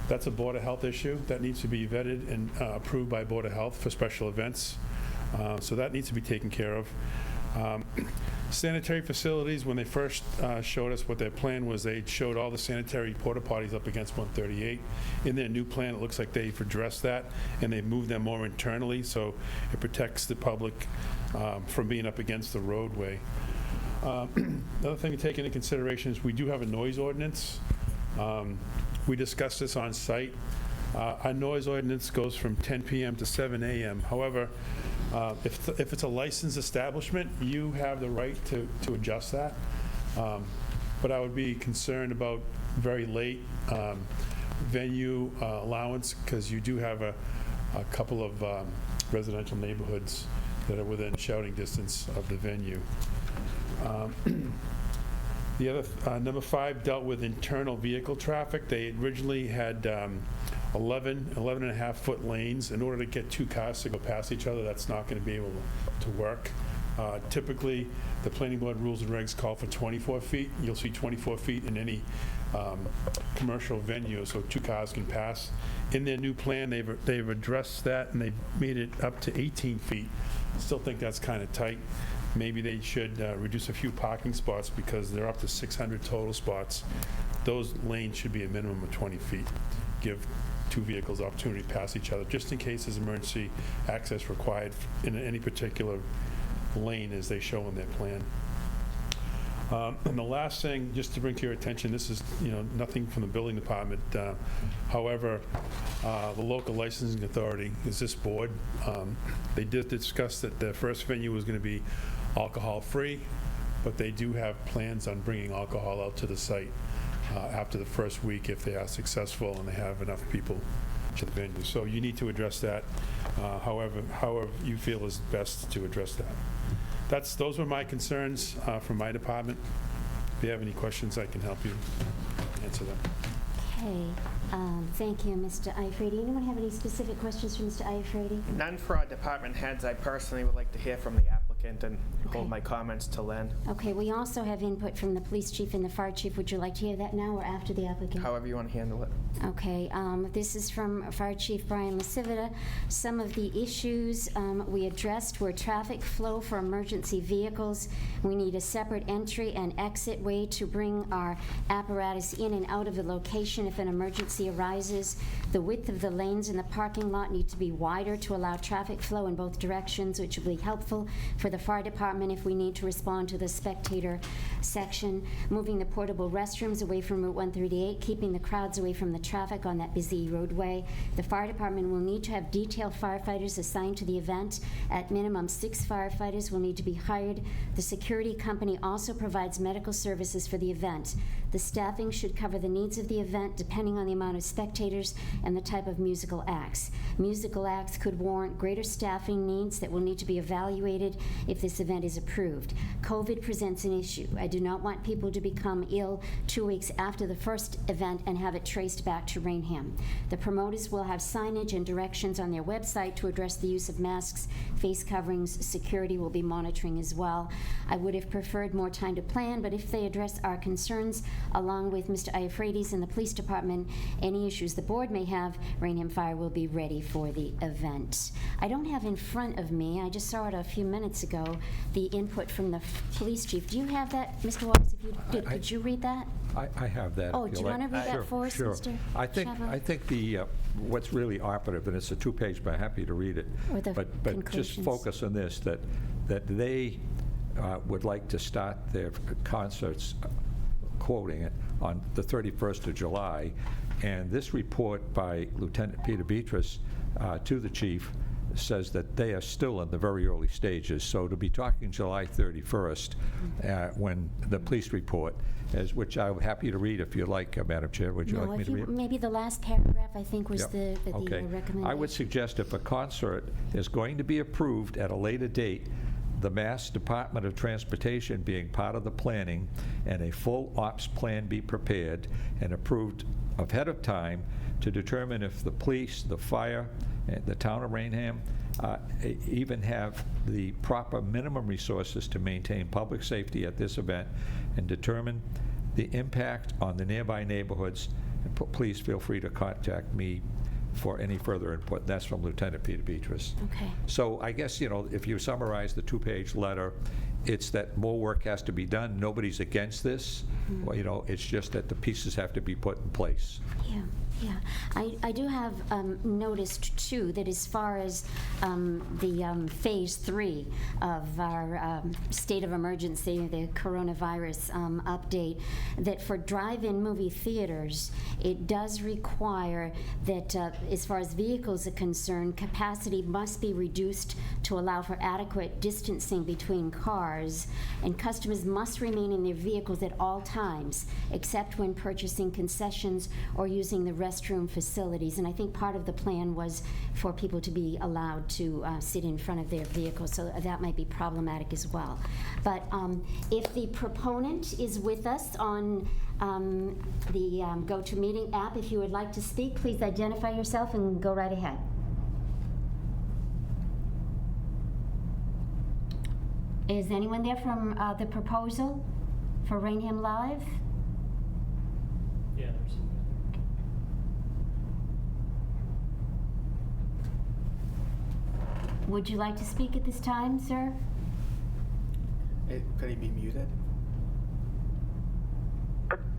That's a Board of Health issue. That needs to be vetted and approved by Board of Health for special events. So that needs to be taken care of. Sanitary facilities, when they first showed us what their plan was, they showed all the sanitary porta potties up against 138. In their new plan, it looks like they've addressed that, and they've moved them more internally, so it protects the public from being up against the roadway. Another thing to take into consideration is we do have a noise ordinance. We discussed this on site. Our noise ordinance goes from 10 p.m. to 7 a.m. However, if it's a licensed establishment, you have the right to adjust that. But I would be concerned about very late venue allowance, because you do have a couple of residential neighborhoods that are within shouting distance of the venue. The other, number 5, dealt with internal vehicle traffic. They originally had 11 and a half foot lanes. In order to get 2 cars to go past each other, that's not going to be able to work. Typically, the planning board rules and regs call for 24 feet. You'll see 24 feet in any commercial venue, so 2 cars can pass. In their new plan, they've addressed that, and they made it up to 18 feet. Still think that's kind of tight. Maybe they should reduce a few parking spots, because they're up to 600 total spots. Those lanes should be a minimum of 20 feet. Give 2 vehicles opportunity to pass each other, just in case there's emergency access required in any particular lane as they show in their plan. And the last thing, just to bring to your attention, this is nothing from the building department. However, the local licensing authority is this board. They did discuss that the first venue was going to be alcohol-free, but they do have plans on bringing alcohol out to the site after the first week if they are successful and they have enough people to the venue. So you need to address that however you feel is best to address that. Those were my concerns from my department. If you have any questions, I can help you answer them. Okay, thank you, Mr. Iafredi. Anyone have any specific questions for Mr. Iafredi? None for our department heads. I personally would like to hear from the applicant and hold Okay. my comments till then, Okay, we also have input from the police chief and the fire chief. Would you like to hear that now or after the applicant? however you want to handle it. Okay, this is from Fire Chief Brian LaCivita. Some of the issues we addressed were traffic flow for emergency vehicles. We need a separate entry and exit way to bring our apparatus in and out of the location if an emergency arises. The width of the lanes in the parking lot need to be wider to allow traffic flow in both directions, which will be helpful for the fire department if we need to respond to the spectator section. Moving the portable restrooms away from Route 138, keeping the crowds away from the traffic on that busy roadway. The fire department will need to have detailed firefighters assigned to the event. At minimum, 6 firefighters will need to be hired. The security company also provides medical services for the event. The staffing should cover the needs of the event depending on the amount of spectators and the type of musical acts. Musical acts could warrant greater staffing needs that will need to be evaluated if this event is approved. COVID presents an issue. I do not want people to become ill 2 weeks after the first event and have it traced back to Raynham. The promoters will have signage and directions on their website to address the use of masks, face coverings. Security will be monitoring as well. I would have preferred more time to plan, but if they address our concerns along with Mr. Iafredi's and the police department, any issues the board may have, Raynham Fire will be ready for the event. I don't have in front of me, I just saw it a few minutes ago, the input from the police chief. Do you have that, Mr. Waters? If you did, could you read that? I have that. Oh, if do you like. want to read that for us, Sure. Mr. I think Chabot? what's really operative, and it's a 2-page, but I'm happy to read it. Or the but just conclusions. focus on this, that they would like to start their concerts, quoting it, on the 31st of July. And this report by Lieutenant Peter Beatrice to the chief says that they are still in the very early stages. So to be talking July 31st, when the police report, which I'm happy to read if you like, Madam Chair. Would you like me to read it? Maybe the last paragraph, I think, was Yep. the Okay. recommendation. I would suggest if a concert is going to be approved at a later date, the Mass Department of Transportation being part of the planning, and a full ops plan be prepared and approved ahead of time to determine if the police, the fire, and the town of Raynham even have the proper minimum resources to maintain public safety at this event, and determine the impact on the nearby neighborhoods. And please feel free to contact me for any further input. That's from Lieutenant Peter Beatrice. Okay. So I guess, if you summarize the 2-page letter, It's that more work has to be done. Nobody's against this. Well, you know, it's just that the pieces have to be put in place. Yeah, yeah. I do have noticed, too, that as far as the Phase 3 of our state of emergency, the coronavirus update, that for drive-in movie theaters, it does require that, as far as vehicles are concerned, capacity must be reduced to allow for adequate distancing between cars, and customers must remain in their vehicles at all times, except when purchasing concessions or using the restroom facilities. And I think part of the plan was for people to be allowed to sit in front of their vehicles, so that might be problematic as well. But if the proponent is with us on the GoToMeeting app, if you would like to speak, please identify yourself and go right ahead. Is anyone there from the proposal for Raynham Live? Yeah, there's some. Would you like to speak at this time, sir? Could he be muted?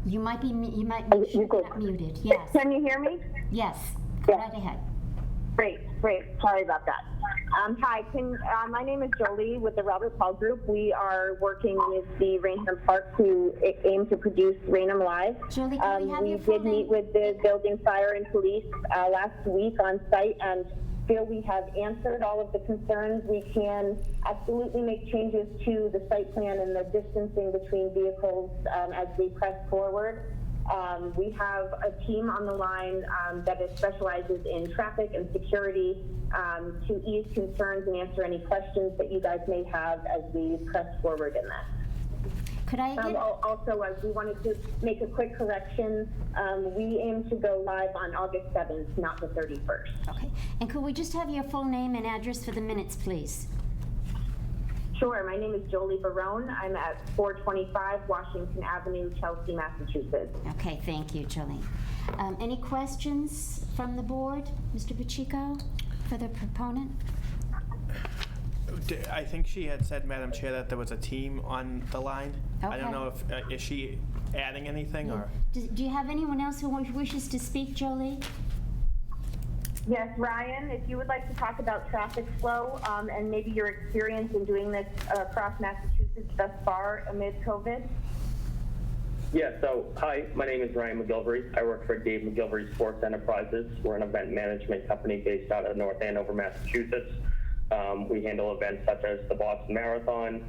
You might be not muted. Yes. Can you hear me? Yes. Go Yes. right ahead. Great. Sorry about that. Hi, my name is Jolie with the Robert Paul Group. We are working with the Raynham Park to aim to produce Raynham Live. Jolie, can we have your full did meet name? with the building, fire, and police last week on site and feel we have answered all of the concerns. We can absolutely make changes to the site plan and the distancing between vehicles as we press forward. We have a team on the line that specializes in traffic and security to ease concerns and answer any questions that you guys may have as we press forward in that. Could I again? Also, we wanted to make a quick correction. We aim to go live on August 7th, not the 31st. Okay. And could we just have your full name and address for the minutes, please? Sure. My name is Jolie Barone. I'm at 425 Washington Avenue, Chelsea, Massachusetts. Okay, thank you, Jolie. Any questions from the board, Mr. Pacheco, for the proponent? I think she had said, Madam Chair, that there was a team on the line. I don't Okay. know if, is she adding anything or? Do you have anyone else who wishes to speak, Jolie? Yes, Ryan, if you would like to talk about traffic flow and maybe your experience in doing this across Massachusetts thus far amid COVID. Yeah, so hi, my name is Ryan McGilvery. I work for Dave McGilvery Sports Enterprises. We're an event management company based out of North Andover, Massachusetts. We handle events such as the Boston Marathon.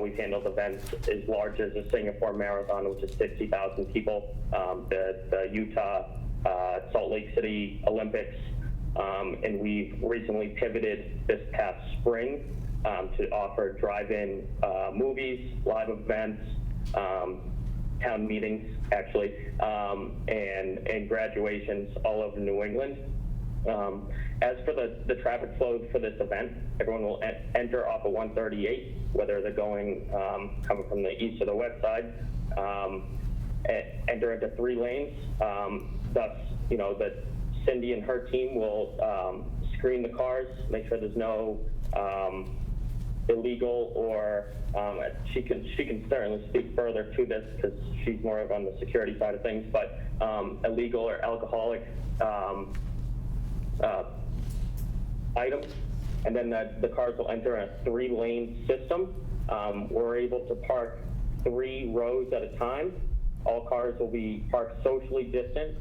We've handled events as large as the Singapore Marathon, which is 60,000 people, the Utah, Salt Lake City Olympics, and we've recently pivoted this past spring to offer drive-in movies, live events, town meetings, actually, and graduations all over New England. As for the traffic flow for this event, everyone will enter off of 138, whether they're coming from the east or the west side, enter into 3 lanes. Thus, that Cindy and her team will screen the cars, make sure there's no illegal or she can certainly speak further to this because she's more on the security side of things, but illegal or alcoholic items, and then the cars will enter in a 3-lane system. We're able to park 3 rows at a time. All cars will be parked socially distant.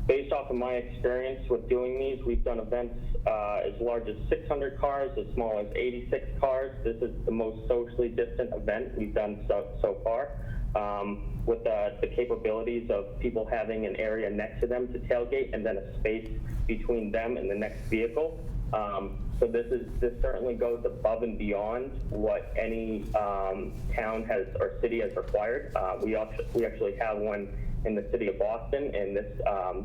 Based off of my experience with doing these, we've done events as large as 600 cars, as small as 86 cars. This is the most socially distant event we've done so far, with the capabilities of people having an area next to them to tailgate and then a space between them and the next vehicle. So this certainly goes above and beyond what any town has or city has required. We actually have one in the city of Boston, and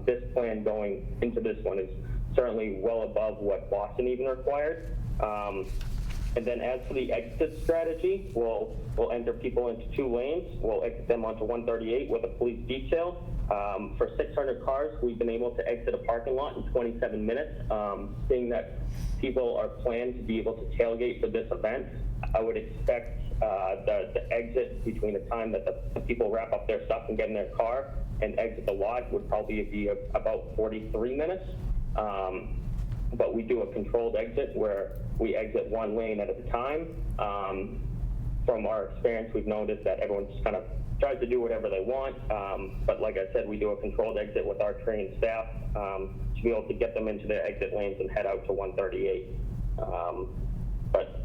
this plan going into this one is certainly well above what Boston even required. And then as for the exit strategy, we'll enter people into 2 lanes. We'll exit them onto 138 with a police detail. For 600 cars, we've been able to exit a parking lot in 27 minutes. Seeing that people are planned to be able to tailgate for this event, I would expect the exit between the time that the people wrap up their stuff and get in their car and exit the lot would probably be about 43 minutes. But we do a controlled exit where we exit one lane at a time. From our experience, we've noticed that everyone just kind of tries to do whatever they want. But like I said, we do a controlled exit with our trained staff to be able to get them into their exit lanes and head out to 138. But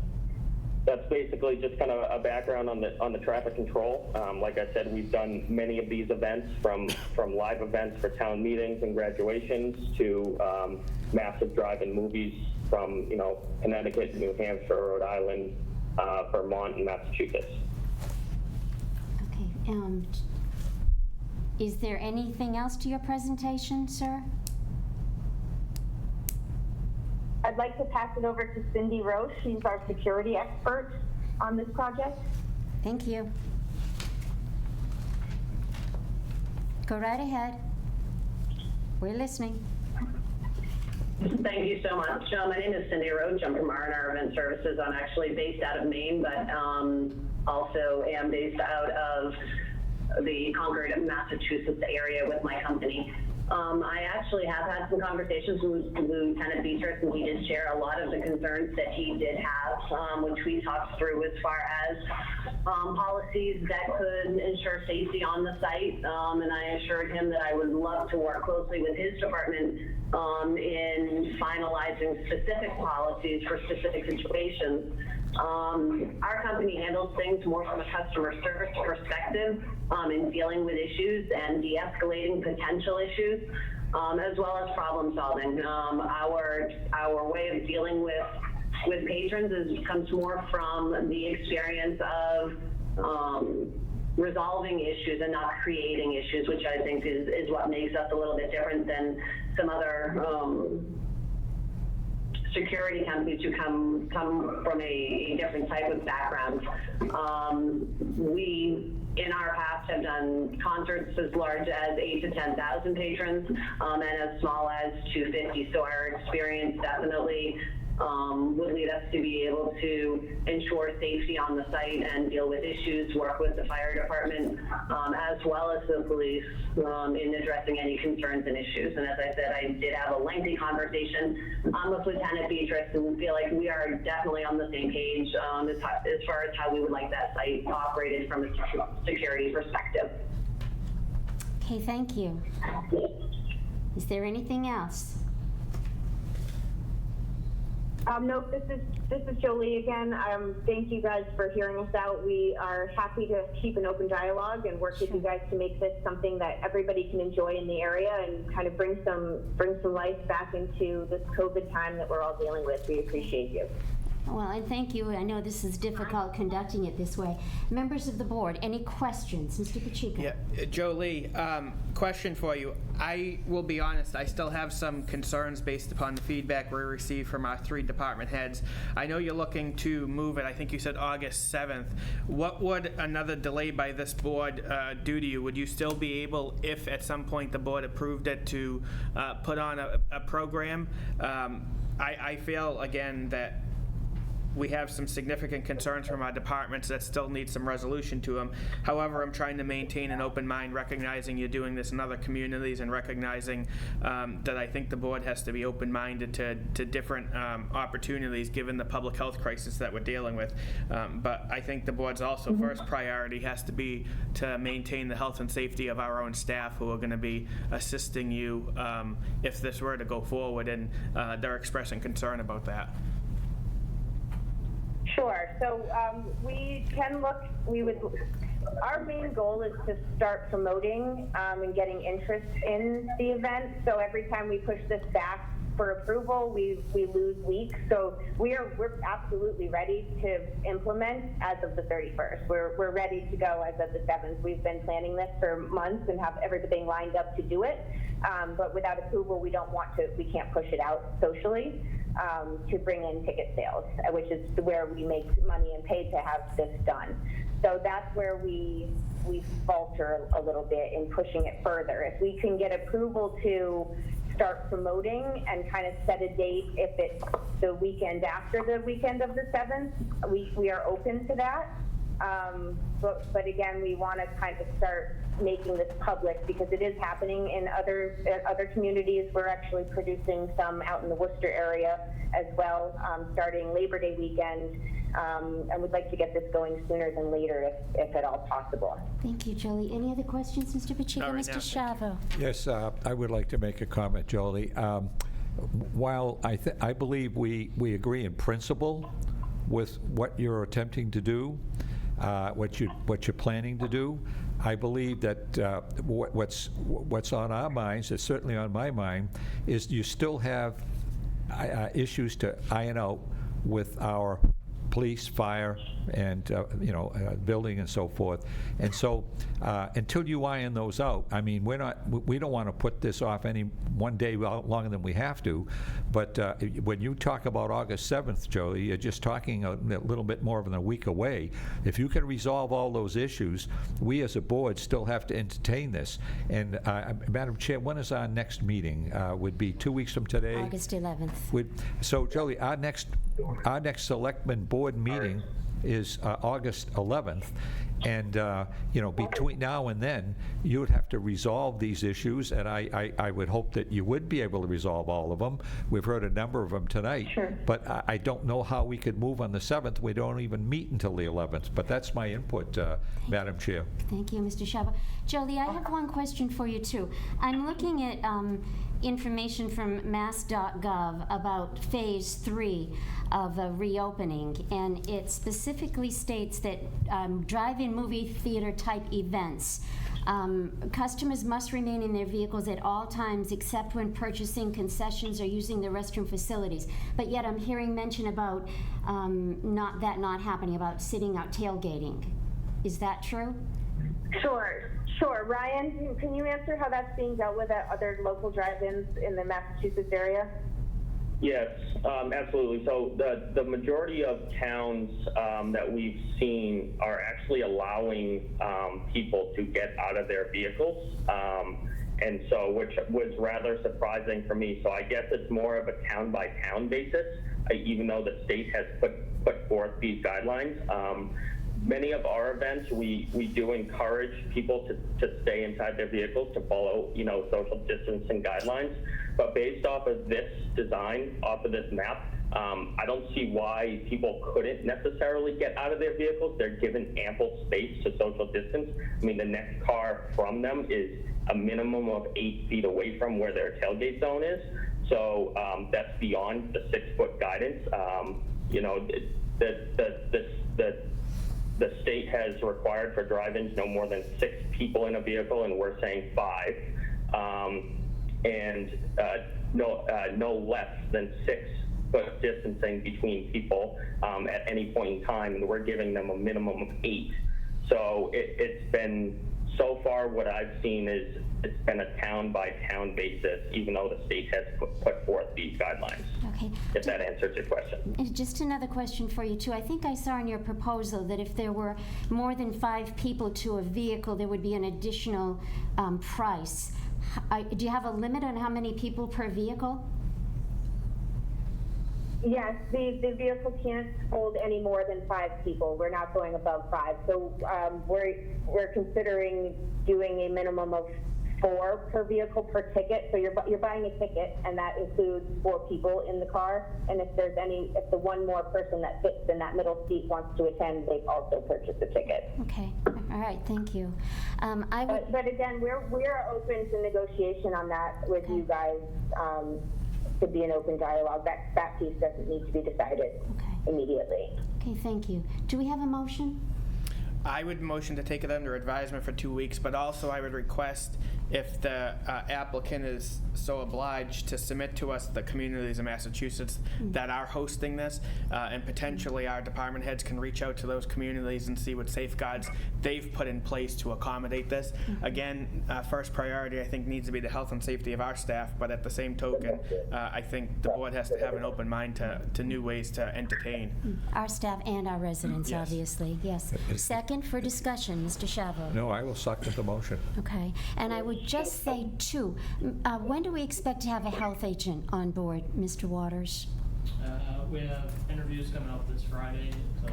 that's basically just kind of a background on the traffic control. Like I said, we've done many of these events from live events for town meetings and graduations to massive drive-in movies from Connecticut, New Hampshire, Rhode Island, Vermont, and Massachusetts. Okay. Is there anything else to your presentation, sir? I'd like to pass it over to Cindy Roche. She's our security expert on this project. Thank you. Go right ahead. We're listening. Thank you so much. My name is Cindy Roach. I'm from R&R Event Services. I'm actually based out of Maine, but also am based out of the Concord, Massachusetts area with my company. I actually have had some conversations with Lieutenant Beatrice, and he did share a lot of the concerns that he did have, which we talked through as far as policies that could ensure safety on the site. And I assured him that I would love to work closely with his department in finalizing specific policies for specific situations. Our company handles things more from a customer service perspective in dealing with issues and de-escalating potential issues, as well as problem solving. Our way of dealing with patrons comes more from the experience of resolving issues and not creating issues, which I think is what makes us a little bit different than some other security companies who come from a different type of background. We, in our past, have done concerts as large as 8,000 to 10,000 patrons and as small as 250. So our experience definitely would lead us to be able to ensure safety on the site and deal with issues, work with the fire department, as well as the police in addressing any concerns and issues. And as I said, I did have a lengthy conversation with Lieutenant Beatrice and feel like we are definitely on the same page as far as how we would like that site operated from a security perspective. Okay, thank you. Is there anything else? No, this is Jolie again. Thank you guys for hearing us out. We are happy to keep an open dialogue and work with you guys to make this something that everybody can enjoy in the area and kind of bring some life back into this COVID time that we're all dealing with. We appreciate you. Well, and thank you. I know this is difficult conducting it this way. Members of the board, any questions? Mr. Pacheco. Yeah, Jolie, question for you. I will be honest, I still have some concerns based upon the feedback we received from our 3 department heads. I know you're looking to move it, I think you said August 7th. What would another delay by this board do to you? Would you still be able, if at some point the board approved it, to put on a program? I feel, again, that we have some significant concerns from our departments that still need some resolution to them. However, I'm trying to maintain an open mind, recognizing you're doing this in other communities and recognizing that I think the board has to be open-minded to different opportunities given the public health crisis that we're dealing with. But I think the board's also first priority has to be to maintain the health and safety of our own staff who are going to be assisting you if this were to go forward, and they're expressing concern about that. Sure. So our main goal is to start promoting and getting interest in the event. So every time we push this back for approval, we lose weeks. So we're absolutely ready to implement as of the 31st. We're ready to go as of the 7th. We've been planning this for months and have everything lined up to do it. But without approval, we can't push it out socially. to bring in ticket sales, which is where we make money and pay to have this done. So that's where we falter a little bit in pushing it further. If we can get approval to start promoting and kind of set a date, if it's the weekend after the weekend of the 7th, we are open to that. But again, we want to kind of start making this public because it is happening in other communities. We're actually producing some out in the Worcester area as well, starting Labor Day weekend, and we'd like to get this going sooner than later if at all possible. Thank you, Jolie. Any other questions, Mr. Pacheco? Not right Mr. now, Shavo? Yes, I would like to make a comment, Jolie. While I believe we agree in principle with what you're attempting to do, what you're planning to do, I believe that what's on our minds, it's certainly on my mind, is you still have issues to iron out with our police, fire, and building and so forth. And so until you iron those out, I mean, we don't want to put this off any one day longer than we have to. But when you talk about August 7th, Jolie, you're just talking a little bit more than a week away. If you can resolve all those issues, we as a board still have to entertain this. And Madam Chair, when is our next meeting? Would be 2 weeks from today. August 11th. So, Jolie, our next Selectmen board meeting is August 11th, and between now and then, you would have to resolve these issues, and I would hope that you would be able to resolve all of them. We've heard a number of them tonight, but I don't know how we could move on the 7th. We don't even meet until the 11th, but that's my input, Madam Chair. Thank you, Mr. Shavo. Jolie, I have one question for you, too. I'm looking at information from mass.gov about phase 3 of the reopening, and it specifically states that drive-in movie theater type events, customers must remain in their vehicles at all times except when purchasing concessions or using the restroom facilities. But yet I'm hearing mention about not happening, about sitting out tailgating. Is that true? Sure. Ryan, can you answer how that's being dealt with at other local drive-ins in the Massachusetts area? Yes, absolutely. So the majority of towns that we've seen are actually allowing people to get out of their vehicles, and so which was rather surprising for me. So I guess it's more of a town-by-town basis, even though the state has put forth these guidelines. Many of our events, we do encourage people to stay inside their vehicles, to follow, social distancing guidelines. But based off of this design, off of this map, I don't see why people couldn't necessarily get out of their vehicles. They're given ample space to social distance. I mean, the next car from them is a minimum of 8 feet away from where their tailgate zone is. So that's beyond the 6-foot guidance. The state has required for drive-ins no more than 6 people in a vehicle, and we're saying 5, and no less than 6-foot distancing between people at any point in time, and we're giving them a minimum of 8. So it's been, so far what I've seen is it's been a town-by-town basis, even though the state has put forth these guidelines. Okay. If that answers your question. And just another question for you, too. I think I saw in your proposal that if there were more than 5 people to a vehicle, there would be an additional price. Do you have a limit on how many people per vehicle? Yes, the vehicle can't hold any more than 5 people. We're not going above 5. So we're considering doing a minimum of 4 per vehicle per ticket. So you're buying a ticket, and that includes 4 people in the car. And if the one more person that fits in that middle seat wants to attend, they've also purchased a ticket. Okay. All right. Thank you. But again, we're open to negotiation on that with you guys. To be an open dialogue. That piece doesn't need to be decided immediately. Okay, thank you. Do we have a motion? I would motion to take it under advisement for 2 weeks, but also I would request if the applicant is so obliged to submit to us the communities in Massachusetts that are hosting this, and potentially our department heads can reach out to those communities and see what safeguards they've put in place to accommodate this. Again, first priority, I think, needs to be the health and safety of our staff, but at the same token, I think the board has to have an open mind to new ways to entertain. Our staff and our residents, Yes. obviously, yes. Second for discussion, Mr. Shavo. No, I will second the motion. Okay, and I would just say, too, when do we expect to have a health agent on board, Mr. Waters? We have interviews coming up this Friday, so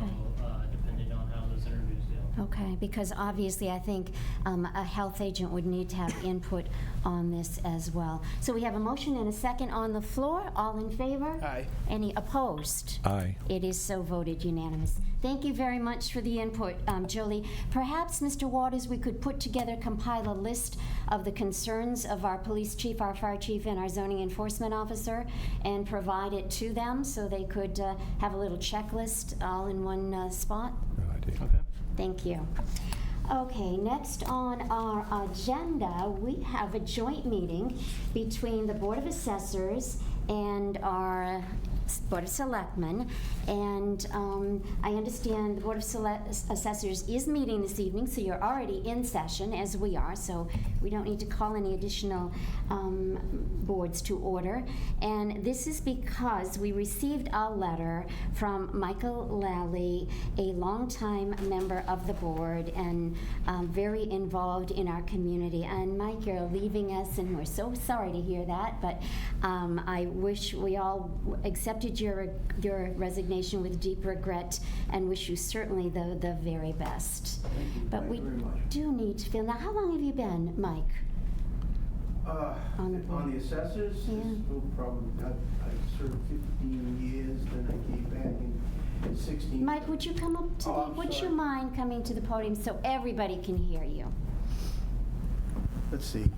depending on how those interviews go. Okay, because obviously I think a health agent would need to have input on this as well. So we have a motion and a second on the floor. All in favor? Aye. Any opposed? Aye. It is so voted unanimous. Thank you very much for the input, Jolie. Perhaps, Mr. Waters, we could put together, compile a list of the concerns of our police chief, our fire chief, and our zoning enforcement officer, and provide it to them so they could have a little checklist all in one spot. Good idea. Okay. Thank you. Okay, next on our agenda, we have a joint meeting between the Board of Assessors and our Board of Selectmen, and I understand the Board of Assessors is meeting this evening, so you're already in session, as we are, so we don't need to call any additional boards to order. And this is because we received a letter from Michael Lally, a longtime member of the board and very involved in our community. And Mike, you're leaving us, and we're so sorry to hear that, but I wish we all accepted your resignation with deep regret and wish you certainly the very best. But we do need to feel, now how long have you been, Mike? On the board? On the assessors, Yeah. probably, I served 15 years, then I came back in 16. Mike, would you come up to Oh, the, I'm would you sorry. mind coming to the podium so everybody can hear you? Let's see.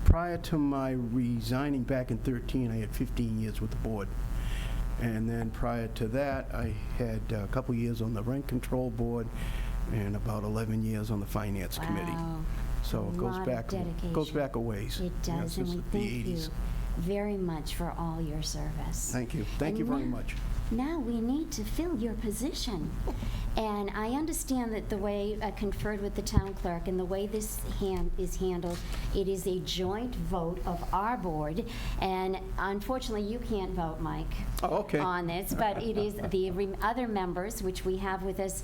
Prior to my resigning back in 13, I had 15 years with the board. And then prior to that, I had a couple years on the rent control board and about 11 years on the finance committee. Wow. So it goes Lot of back dedication. a ways. It Yeah, does, and since we the thank you 80s. very much for all your service. Thank you. Thank you And very now- much. Now we need to fill your position. And I understand that the way I conferred with the town clerk and the way this is handled, it is a joint vote of our board. And unfortunately, you can't vote, Mike, Oh, okay. on this, but it is the other members, which we have with us,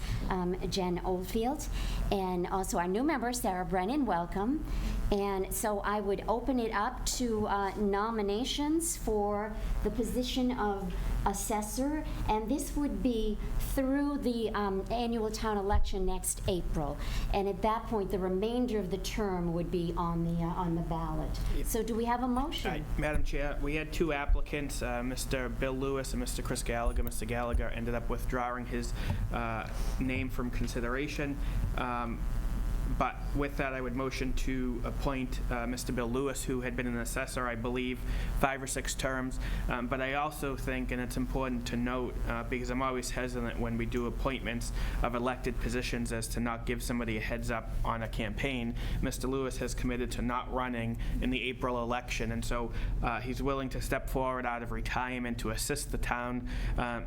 Jen Oldfield, and also our new member, Sarah Brennan, welcome. And so I would open it up to nominations for the position of assessor, and this would be through the annual town election next April. And at that point, the remainder of the term would be on the ballot. So do we have a motion? Madam Chair, we had two applicants, Mr. Bill Lewis and Mr. Chris Gallagher. Mr. Gallagher ended up withdrawing his name from consideration. But with that, I would motion to appoint Mr. Bill Lewis, who had been an assessor, I believe, 5 or 6 terms. But I also think, and it's important to note, because I'm always hesitant when we do appointments of elected positions as to not give somebody a heads up on a campaign, Mr. Lewis has committed to not running in the April election. And so he's willing to step forward out of retirement to assist the town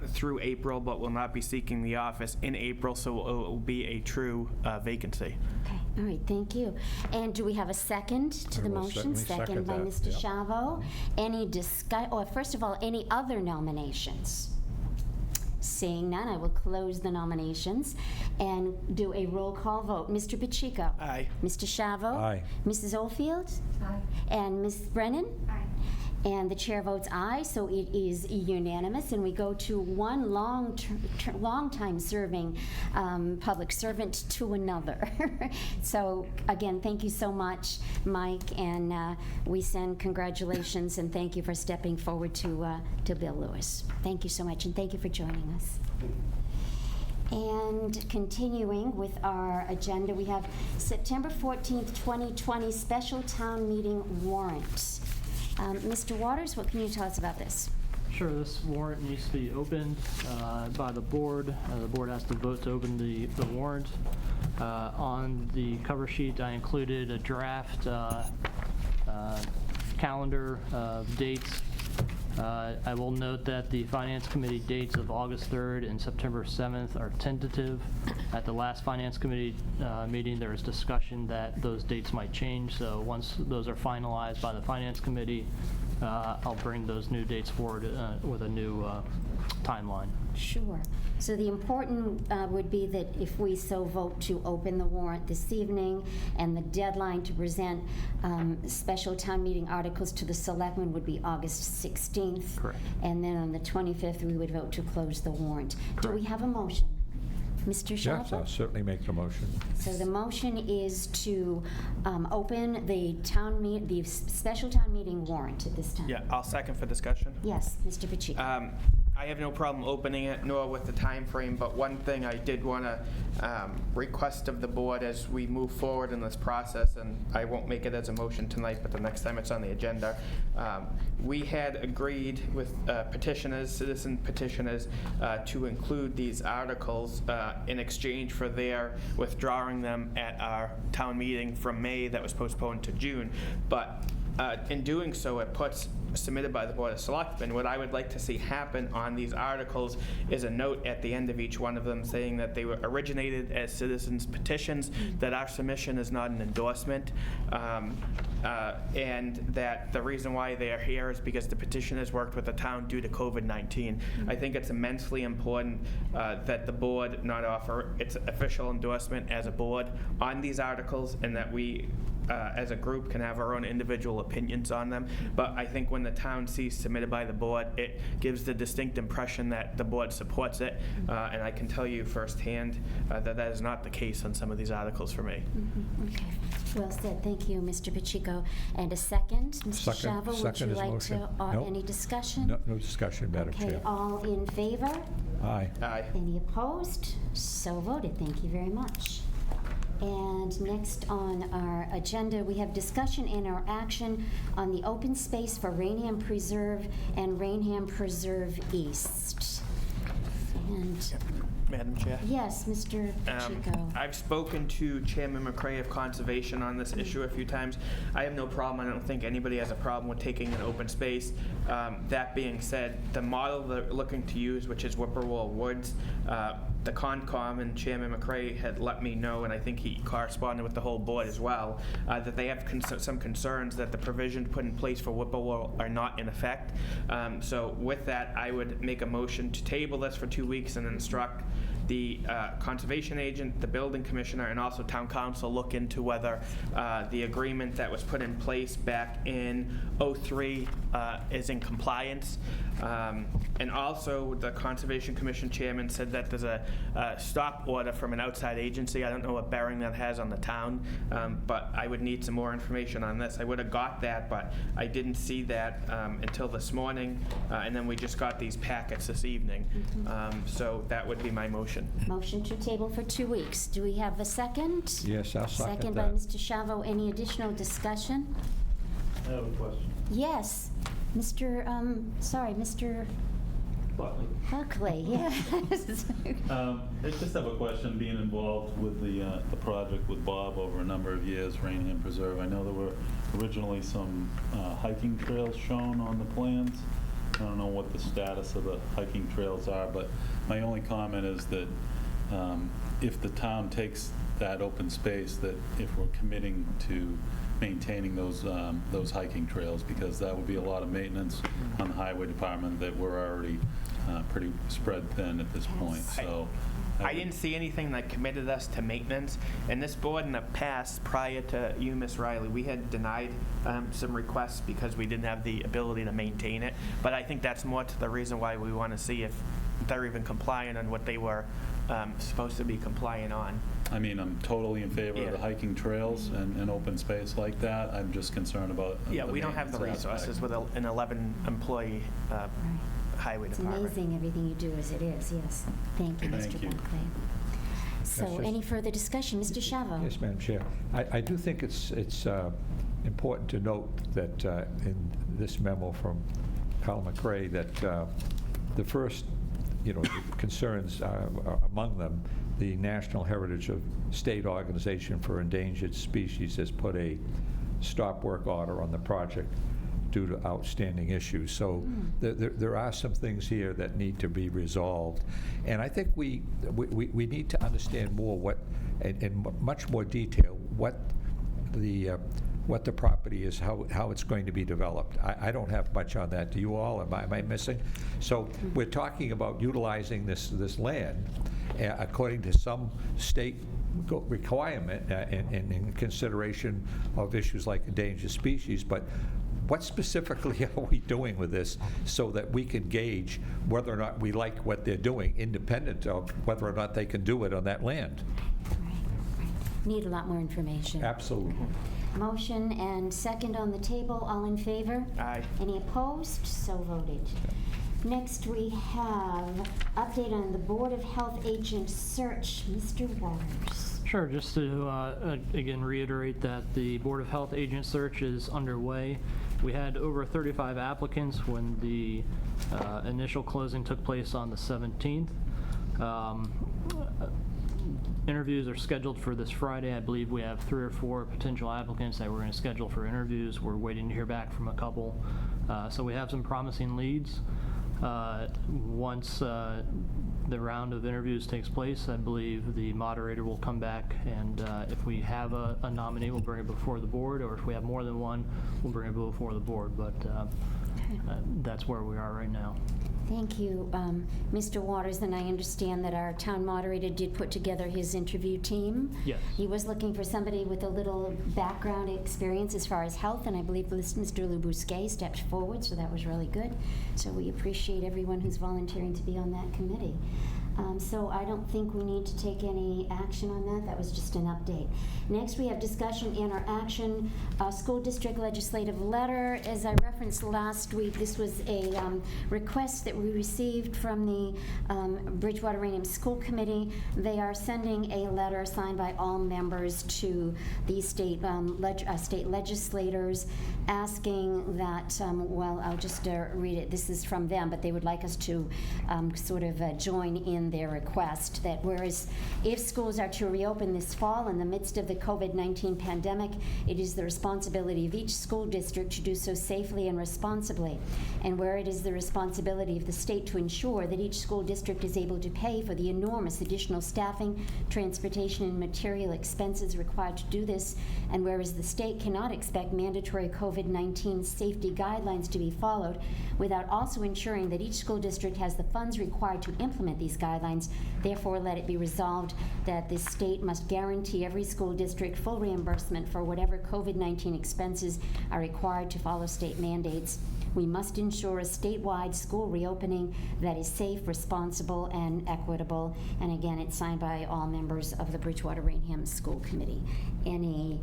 through April, but will not be seeking the office in April, so it will be a true vacancy. Okay, all right, thank you. And do we have a second to the I will motion? certainly second by that, Mr. yeah. Shavo. First of all, any other nominations? Seeing none, I will close the nominations and do a roll call vote. Mr. Pacheco? Aye. Mr. Shavo? Aye. Mrs. Oldfield? Aye. And Ms. Brennan? Aye. And the chair votes aye, so it is unanimous. And we go to one long-time serving public servant to another. So again, thank you so much, Mike, and we send congratulations and thank you for stepping forward to Bill Lewis. Thank you so much, and thank you for joining us. And continuing with our agenda, we have September 14th, 2020 special town meeting warrant. Mr. Waters, what can you tell us about this? Sure, this warrant needs to be opened by the board. The board has to vote to open the warrant. On the cover sheet, I included a draft calendar of dates. I will note that the Finance Committee dates of August 3rd and September 7th are tentative. At the last Finance Committee meeting, there was discussion that those dates might change, so once those are finalized by the Finance Committee, I'll bring those new dates forward with a new timeline. Sure. So the important would be that if we so vote to open the warrant this evening, and the deadline to present special town meeting articles to the selectmen would be August 16th. Correct. And then on the 25th, we would vote to close the warrant. Do we Correct. have a motion? Mr. Schaefer? Yes, I'll certainly make the motion. So the motion is to open the the special town meeting warrant at this time. Yeah, I'll second for discussion. Yes, Mr. Pacheco. I have no problem opening it, nor with the time frame, but one thing I did want to request of the board as we move forward in this process, and I won't make it as a motion tonight, but the next time it's on the agenda, we had agreed with petitioners, citizen petitioners, to include these articles in exchange for their withdrawing them at our town meeting from May that was postponed to June. But in doing so, it puts submitted by the Board of Selectmen. What I would like to see happen on these articles is a note at the end of each one of them saying that they were originated as citizens petitions, that our submission is not an endorsement, and that the reason why they are here is because the petitioners worked with the town due to COVID-19. I think it's immensely important that the board not offer its official endorsement as a board on these articles, and that we as a group can have our own individual opinions on them. But I think when the town sees submitted by the board, it gives the distinct impression that the board supports it. And I can tell you firsthand that is not the case on some of these articles for me. Okay. Well said. Thank you, Mr. Pacheco. And a second, Mr. Shavo, would Second you is like motion. to, Nope. any discussion? No discussion, Madam Okay, Chair. all in favor? Aye. Aye. Any opposed? So voted. Thank you very much. And next on our agenda, we have discussion and our action on the open space for Raynham Preserve and Raynham Preserve East. And, Madam Chair. yes, Mr. Pacheco. I've spoken to Chairman McCray of Conservation on this issue a few times. I have no problem. I don't think anybody has a problem with taking an open space. That being said, the model they're looking to use, which is Whippoorwill Woods, the Concom and Chairman McCray had let me know, and I think he corresponded with the whole board as well, that they have some concerns that the provisions put in place for Whippoorwill are not in effect. So with that, I would make a motion to table this for 2 weeks and instruct the conservation agent, the building commissioner, and also town council look into whether the agreement that was put in place back in '03 is in compliance. And also, the Conservation Commission chairman said that there's a stop order from an outside agency. I don't know what bearing that has on the town, but I would need some more information on this. I would have got that, but I didn't see that until this morning, and then we just got these packets this evening. So that would be my motion. Motion to table for 2 weeks. Do we have a second? Yes, I'll second Second by that. Mr. Shavo. Any additional discussion? I have a question. Yes. Mr. Buckley, yes. I just have a question, being involved with the project with Bob over a number of years, Raynham Preserve. I know there were originally some hiking trails shown on the plans. I don't know what the status of the hiking trails are, but my only comment is that if the town takes that open space, that if we're committing to maintaining those hiking trails, because that would be a lot of maintenance on the highway department that we're already pretty spread thin at this point. So I didn't see anything that committed us to maintenance. And this board in the past, prior to you, Ms. Riley, we had denied some requests because we didn't have the ability to maintain it. But I think that's more to the reason why we want to see if they're even compliant on what they were supposed to be compliant on. I mean, I'm totally in favor of the hiking trails and open space like that. I'm just concerned about Yeah, we don't have the maintenance resources aspect. with an 11-employee highway It's department. amazing everything you do as it is, yes. Thank you, Mr. Thank you. Buckley. So Yes, yes. any further discussion? Mr. Shavo? Yes, Madam Chair. I do think it's important to note that in this memo from Collin McCray that the first, the concerns among them the National Heritage of State Organization for Endangered Species has put a stop work order on the project due to outstanding issues. So there are some things here that need to be resolved. And I think we need to understand more what, in much more detail, what the property is, how it's going to be developed. I don't have much on that. Do you all? Am I missing? So we're talking about utilizing this land according to some state requirement in consideration of issues like endangered species, but what specifically are we doing with this so that we can gauge whether or not we like what they're doing, independent of whether or not they can do it on that land? Right. Need a lot more information. Absolutely. Motion and second on the table. All in favor? Aye. Any opposed? So voted. Next, we have update on the Board of Health agent search. Mr. Waters. Sure, just to again reiterate that the Board of Health agent search is underway. We had over 35 applicants when the initial closing took place on the 17th. Interviews are scheduled for this Friday. I believe we have 3 or 4 potential applicants that we're going to schedule for interviews. We're waiting to hear back from a couple. So we have some promising leads. Once the round of interviews takes place, I believe the moderator will come back, and if we have a nominee, we'll bring it before the board, or if we have more than one, we'll bring it before the board. But that's where we are right now. Thank you, Mr. Waters, and I understand that our town moderator did put together his interview team. Yes. He was looking for somebody with a little background experience as far as health, and I believe Mr. Lubusque stepped forward, so that was really good. So we appreciate everyone who's volunteering to be on that committee. So I don't think we need to take any action on that. That was just an update. Next, we have discussion and or action, school district legislative letter. As I referenced last week, this was a request that we received from the Bridgewater Raynham School Committee. They are sending a letter signed by all members to the state legislators asking that, well, I'll just read it. This is from them, but they would like us to sort of join in their request that whereas if schools are to reopen this fall in the midst of the COVID-19 pandemic, it is the responsibility of each school district to do so safely and responsibly. And where it is the responsibility of the state to ensure that each school district is able to pay for the enormous additional staffing, transportation, and material expenses required to do this, and whereas the state cannot expect mandatory COVID-19 safety guidelines to be followed without also ensuring that each school district has the funds required to implement these guidelines, therefore let it be resolved that the state must guarantee every school district full reimbursement for whatever COVID-19 expenses are required to follow state mandates. We must ensure a statewide school reopening that is safe, responsible, and equitable. And again, it's signed by all members of the Bridgewater Raynham School Committee. Any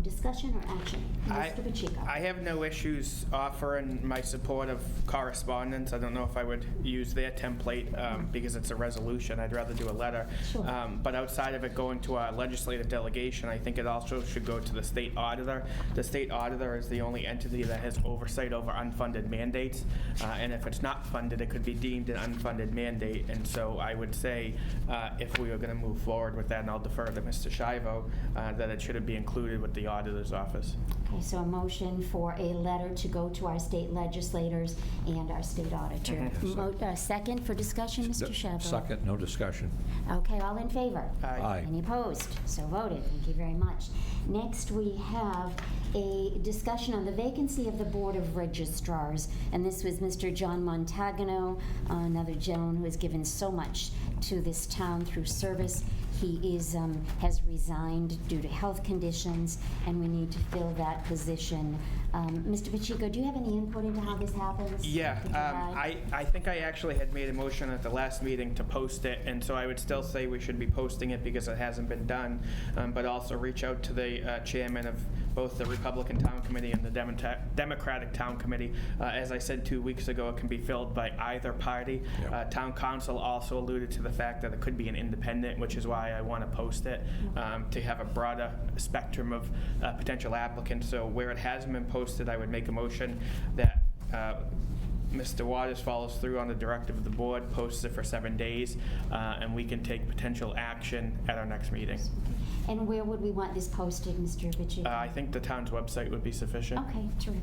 discussion or action? Mr. Pacheco. I have no issues offering my support of correspondence. I don't know if I would use their template because it's a resolution. I'd rather do a letter. Sure. But outside of it going to our legislative delegation, I think it also should go to the state auditor. The state auditor is the only entity that has oversight over unfunded mandates. And if it's not funded, it could be deemed an unfunded mandate. And so I would say if we were going to move forward with that, and I'll defer to Mr. Shivo, that it should be included with the auditor's office. Okay, so a motion for a letter to go to our state legislators and our state auditor. Second for discussion, Mr. Shivo. Second, no discussion. Okay, all in favor? Aye. Aye. Any opposed? So voted. Thank you very much. Next, we have a discussion on the vacancy of the Board of Registrars, and this was Mr. John Montagano, another gentleman who has given so much to this town through service. He has resigned due to health conditions, and we need to fill that position. Mr. Pacheco, do you have any input into how this happens? Yeah, I think I actually had made a motion at the last meeting to post it, and so I would still say we should be posting it because it hasn't been done, but also reach out to the chairman of both the Republican Town Committee and the Democratic Town Committee. As I said 2 weeks ago, it can be filled by either party. Yep. Town Council also alluded to the fact that it could be an independent, which is why I want to post it, to have a broader spectrum of potential applicants. So where it hasn't been posted, I would make a motion that Mr. Waters follows through on the directive of the board, posts it for 7 days, and we can take potential action at our next meeting. And where would we want this posted, Mr. Ritchie? I think the town's website would be sufficient. Okay, terrific.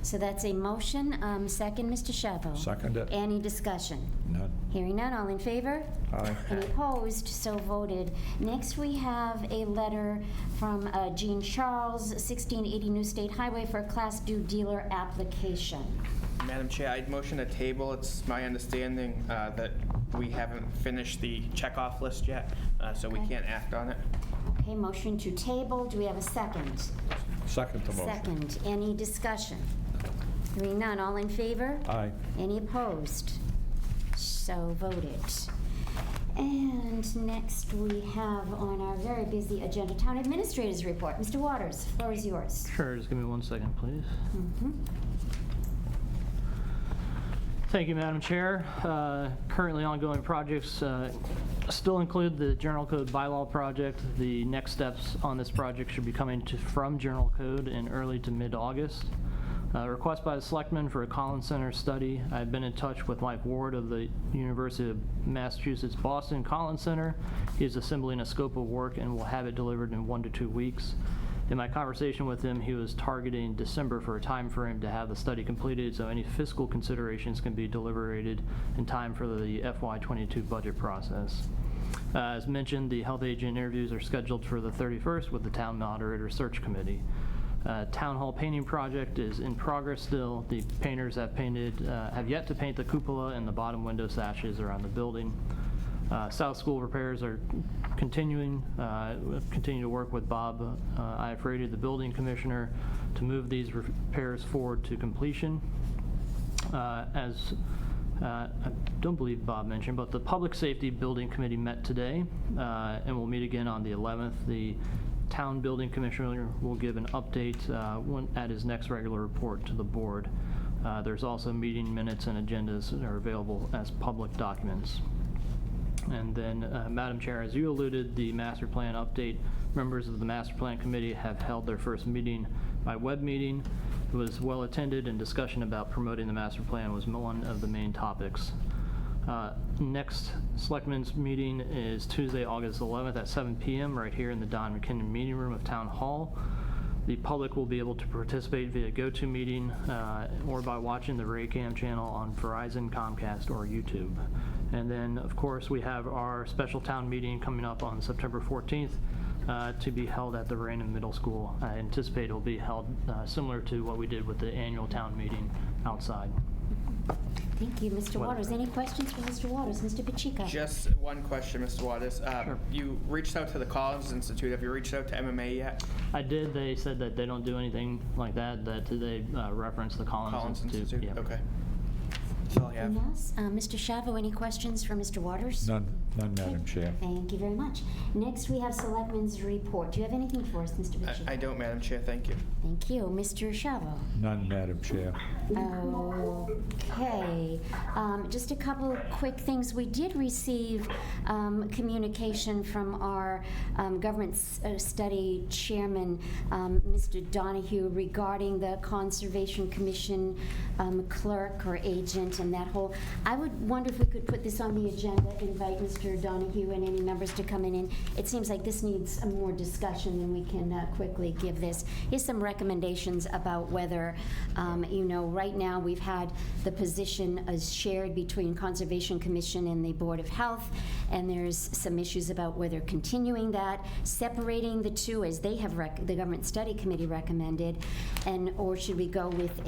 So that's a motion. Second, Mr. Chavo. Second it. Any discussion? None. Hearing none, all in favor? Aye. Any opposed? So voted. Next, we have a letter from Jean Charles, 1680 New State Highway, for a Class 2 dealer application. Madam Chair, I'd motion a table. It's my understanding that we haven't finished the checkoff list yet, so we Okay. can't act on it. Okay, motion to table. Do we have a second? Second the motion. Second. Any discussion? Hearing none, all in favor? Aye. Any opposed? So voted. And next we have on our very busy agenda, Town Administrator's Report. Mr. Waters, floor is yours. Sure, just give me 1 second, please. Mhm. Thank you, Madam Chair. Currently ongoing projects still include the General Code bylaw project. The next steps on this project should be coming from General Code in early to mid-August. Request by the Selectmen for a Collin Center study. I've been in touch with Mike Ward of the University of Massachusetts Boston Collin Center. He is assembling a scope of work and will have it delivered in 1 to 2 weeks. In my conversation with him, he was targeting December for a time frame to have the study completed, so any fiscal considerations can be deliberated in time for the FY22 budget process. As mentioned, the health agent interviews are scheduled for the 31st with the Town Moderator Search Committee. Town Hall painting project is in progress still. The painters have yet to paint the cupola and the bottom window sashes around the building. South School repairs are continuing. We'll continue to work with Bob Iafredi, the building commissioner, to move these repairs forward to completion. As I don't believe Bob mentioned, but the Public Safety Building Committee met today and will meet again on the 11th. The Town Building Commissioner will give an update at his next regular report to the board. There's also meeting minutes and agendas that are available as public documents. And then, Madam Chair, as you alluded, the master plan update, members of the master plan committee have held their first meeting by web meeting. It was well attended, and discussion about promoting the master plan was one of the main topics. Next Selectmen's meeting is Tuesday, August 11th at 7 p.m. right here in the Don McKinnon Meeting Room of Town Hall. The public will be able to participate via GoToMeeting or by watching the Raycam channel on Verizon, Comcast, or YouTube. And then, of course, we have our special town meeting coming up on September 14th to be held at the Raynham Middle School. I anticipate it will be held similar to what we did with the annual town meeting outside. Thank you, Mr. Waters. Any questions for Mr. Waters? Mr. Pacheco? Just one question, Mr. Waters. Sure. You reached out to the Collins Institute. Have you reached out to MMA yet? I did. They said that they don't do anything like that, that they reference the Collins Institute. Yeah. Okay. That's all I have. Anything else? Mr. Chavo, any questions for Mr. Waters? None, Madam Chair. Thank you very much. Next, we have Selectmen's report. Do you have anything for us, Mr. Pacheco? I don't, Madam Chair. Thank you. Thank you. Mr. Chavo? None, Madam Chair. Okay. Just a couple quick things. We did receive communication from our government study chairman, Mr. Donahue, regarding the Conservation Commission clerk or agent and that whole. I would wonder if we could put this on the agenda, invite Mr. Donahue and any members to come in. It seems like this needs more discussion than we can quickly give this. Here's some recommendations about whether, right now we've had the position as shared between Conservation Commission and the Board of Health, and there's some issues about whether continuing that, separating the two as they have the Government Study Committee recommended, or should we go with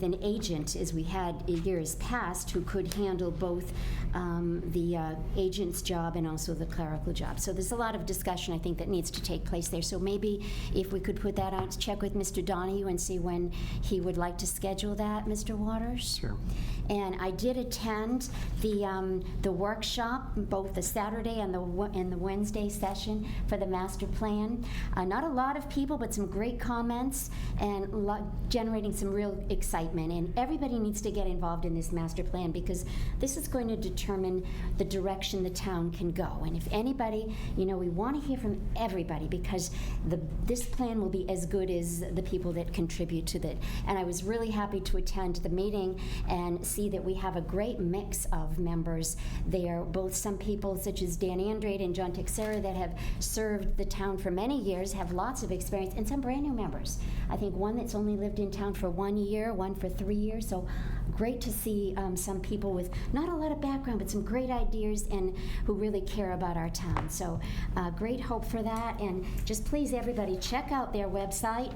an agent as we had in years past who could handle both the agent's job and also the clerical job. So there's a lot of discussion I think that needs to take place there. So maybe if we could put that on, check with Mr. Donahue and see when he would like to schedule that, Mr. Waters. Sure. And I did attend the workshop, both the Saturday and the Wednesday session for the master plan. Not a lot of people, but some great comments and generating some real excitement. And everybody needs to get involved in this master plan because this is going to determine the direction the town can go. And if anybody, we want to hear from everybody because this plan will be as good as the people that contribute to it. And I was really happy to attend the meeting and see that we have a great mix of members there, both some people such as Dan Andrade and John Teixeira that have served the town for many years, have lots of experience, and some brand new members. I think one that's only lived in town for 1 year, one for 3 years, so great to see some people with not a lot of background, but some great ideas and who really care about our town. So great hope for that, and just please everybody check out their website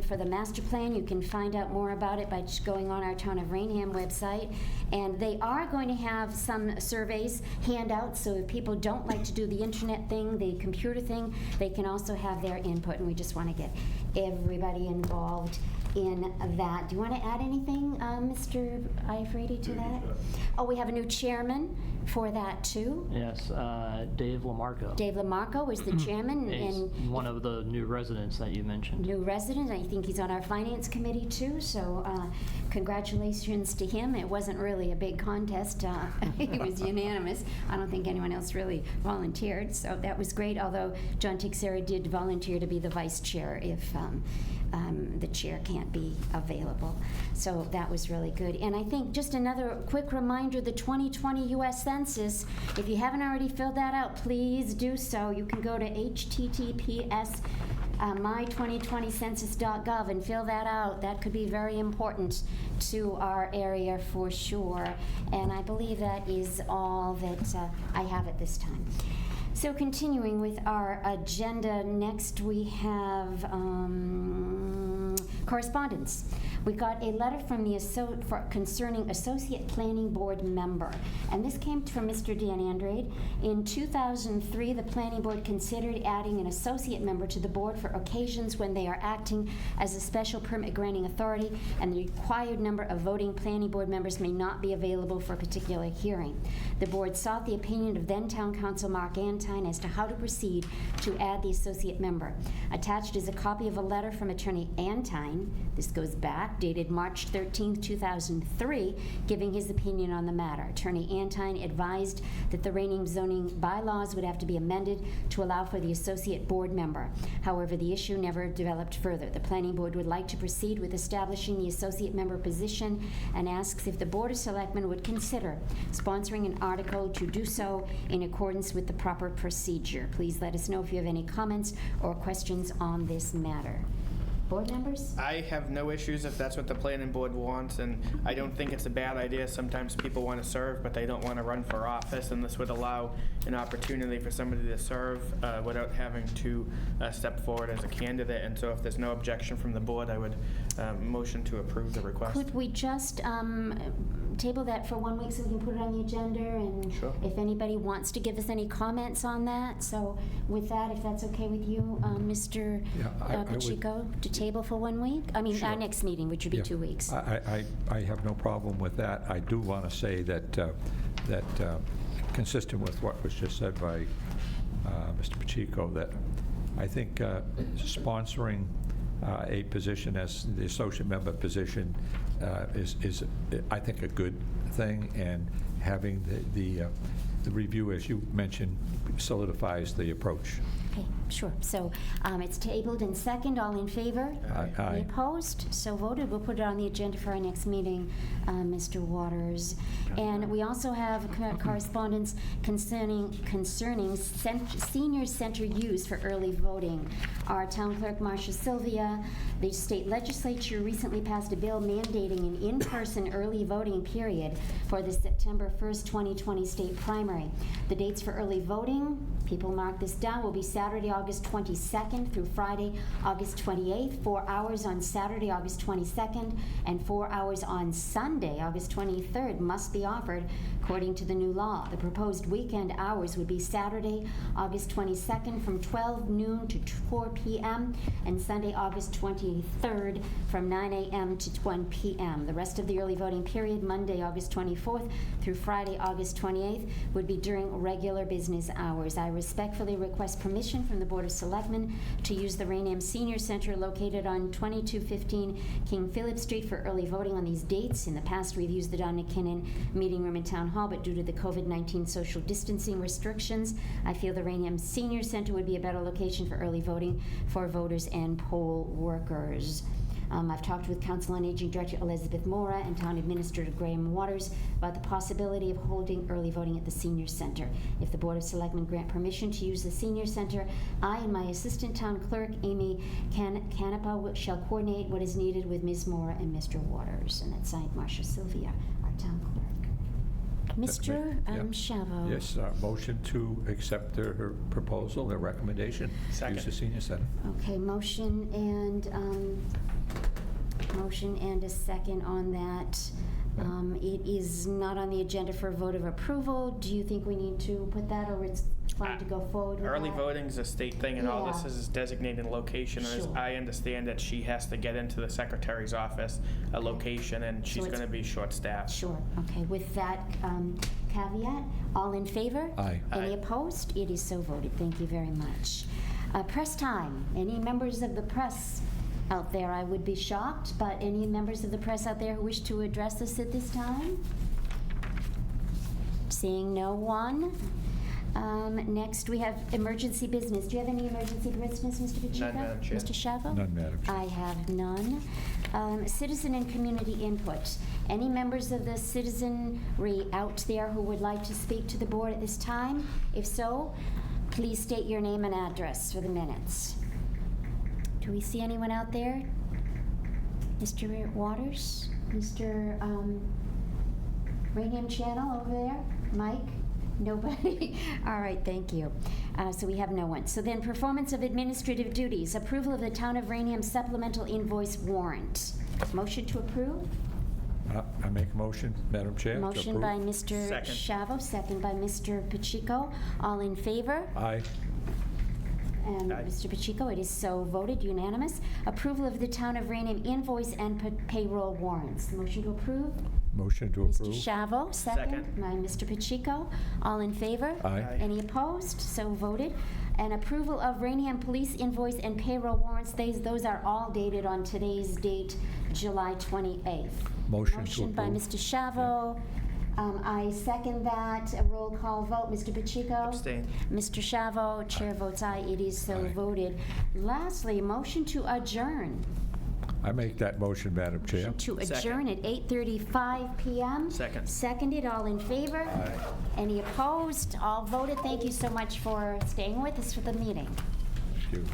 for the master plan. You can find out more about it by just going on our Town of Raynham website, and they are going to have some surveys, handouts, so if people don't like to do the internet thing, the computer thing, they can also have their input, and we just want to get everybody involved in that. Do you want to add anything, Mr. Iafredi, to that? Oh, we have a new chairman for that too. Yes, Dave Lamarco. Dave Lamarco is the chairman. He's and one of the new residents that you mentioned. New resident. I think he's on our finance committee too, so congratulations to him. It wasn't really a big contest. It was unanimous. I don't think anyone else really volunteered, so that was great, although John Teixeira did volunteer to be the vice chair if the chair can't be available. So that was really good. And I think just another quick reminder, the 2020 US Census, if you haven't already filled that out, please do so. You can go to https my2020census.gov and fill that out. That could be very important to our area for sure. And I believe that is all that I have at this time. So continuing with our agenda, next we have correspondence. We got a letter from the concerning Associate Planning Board member, and this came from Mr. Dan Andrade. In 2003, the Planning Board considered adding an associate member to the board for occasions when they are acting as a special permit granting authority and the required number of voting Planning Board members may not be available for a particular hearing. The board sought the opinion of then Town Council Mark Antine as to how to proceed to add the associate member. Attached is a copy of a letter from Attorney Antine, this goes back, dated March 13, 2003, giving his opinion on the matter. Attorney Antine advised that the Raynham zoning bylaws would have to be amended to allow for the associate board member. However, the issue never developed further. The Planning Board would like to proceed with establishing the associate member position and asks if the Board of Selectmen would consider sponsoring an article to do so in accordance with the proper procedure. Please let us know if you have any comments or questions on this matter. Board members? I have no issues if that's what the planning board wants, and I don't think it's a bad idea. Sometimes people want to serve, but they don't want to run for office, and this would allow an opportunity for somebody to serve without having to step forward as a candidate. And so if there's no objection from the board, I would motion to approve the request. Could we just table that for 1 week so we can put it on the agenda, and Sure. if anybody wants to give us any comments on that? So with that, if that's okay with you, Mr. I would- Pacheco, to table for 1 week? I mean, our Sure. next meeting, which would be Yeah. 2 weeks. I have no problem with that. I do want to say that, consistent with what was just said by Mr. Pacheco, that I think sponsoring a position as the associate member position is I think, a good thing, and having the review, as you mentioned, solidifies the approach. Okay, sure. So it's tabled and second. All in favor? Aye. Any opposed? So voted. We'll put it on the agenda for our next meeting, Mr. Waters. And we also have correspondence concerning senior center use for early voting. Our town clerk, Marcia Sylvia, the state legislature recently passed a bill mandating an in-person early voting period for the September 1st, 2020 state primary. The dates for early voting, people mark this down, will be Saturday, August 22nd through Friday, August 28th, 4 hours on Saturday, August 22nd, and 4 hours on Sunday, August 23rd, must be offered according to the new law. The proposed weekend hours would be Saturday, August 22nd from 12 noon to 4 p.m. and Sunday, August 23rd from 9 a.m. to 1 p.m. The rest of the early voting period, Monday, August 24th through Friday, August 28th, would be during regular business hours. I respectfully request permission from the Board of Selectmen to use the Raynham Senior Center located on 2215 King Philip Street for early voting on these dates. In the past, we've used the Don McKinnon Meeting Room in Town Hall, but due to the COVID-19 social distancing restrictions, I feel the Raynham Senior Center would be a better location for early voting for voters and poll workers. I've talked with Council on Aging Director Elizabeth Mora and Town Administrator Graham Waters about the possibility of holding early voting at the Senior Center. If the Board of Selectmen grant permission to use the Senior Center, I and my Assistant Town Clerk, Amy Canepa, shall coordinate what is needed with Ms. Mora and Mr. Waters. And that's signed Marcia Sylvia, our Town Clerk. Mr. Shavo. Yes, motion to accept her proposal, their recommendation. Second. Use the senior center. Okay, motion and a second on that. It is not on the agenda for a vote of approval. Do you think we need to put that, or it's fine to go forward with Early that? voting is a state thing, and all this Yeah. is designated location. As Sure. I understand it, she has to get into the secretary's office, a location, and she's it's- going to be short-staffed. Sure, okay. With that caveat, all in favor? Aye. Any Aye. opposed? It is so voted. Thank you very much. Press time. Any members of the press out there? I would be shocked, but any members of the press out there who wish to address us at this time? Seeing no one. Next, we have emergency business. Do you have any emergency business, Mr. Pacheco? None, Madam Chair. Mr. Shavo? None, Madam Chair. I have none. Citizen and community input. Any members of the citizenry out there who would like to speak to the board at this time? If so, please state your name and address for the minutes. Do we see anyone out there? Mr. Waters? Mr. Raynham Channel over there? Mike? Nobody? All right, thank you. So we have no one. So then, performance of administrative duties. Approval of the Town of Raynham supplemental invoice warrant. Motion to approve? I make a motion, Madam Chair, to Motion approve. by Mr. Second. Shavo, second by Mr. Pacheco. All in favor? Aye. And Aye. Mr. Pacheco, it is so voted, unanimous. Approval of the Town of Raynham invoice and payroll warrants. Motion to approve? Motion to Mr. approve. Shavo, second Second. by Mr. Pacheco. All in favor? Aye. Aye. Any opposed? So voted. And approval of Raynham police invoice and payroll warrants. Those are all dated on today's date, July 28th. Motion to Motion by approve. Mr. Shavo. I second that. A roll call vote. Mr. Pacheco? Abstain. Mr. Shavo, chair votes aye. It is so Aye. voted. Lastly, motion to adjourn. I make that motion, Madam Chair. Motion to Second. adjourn at 8:35 p.m. Second. Seconded. All in favor? Aye. Any opposed? All voted. Thank you so much for staying with us for the meeting. Thank you.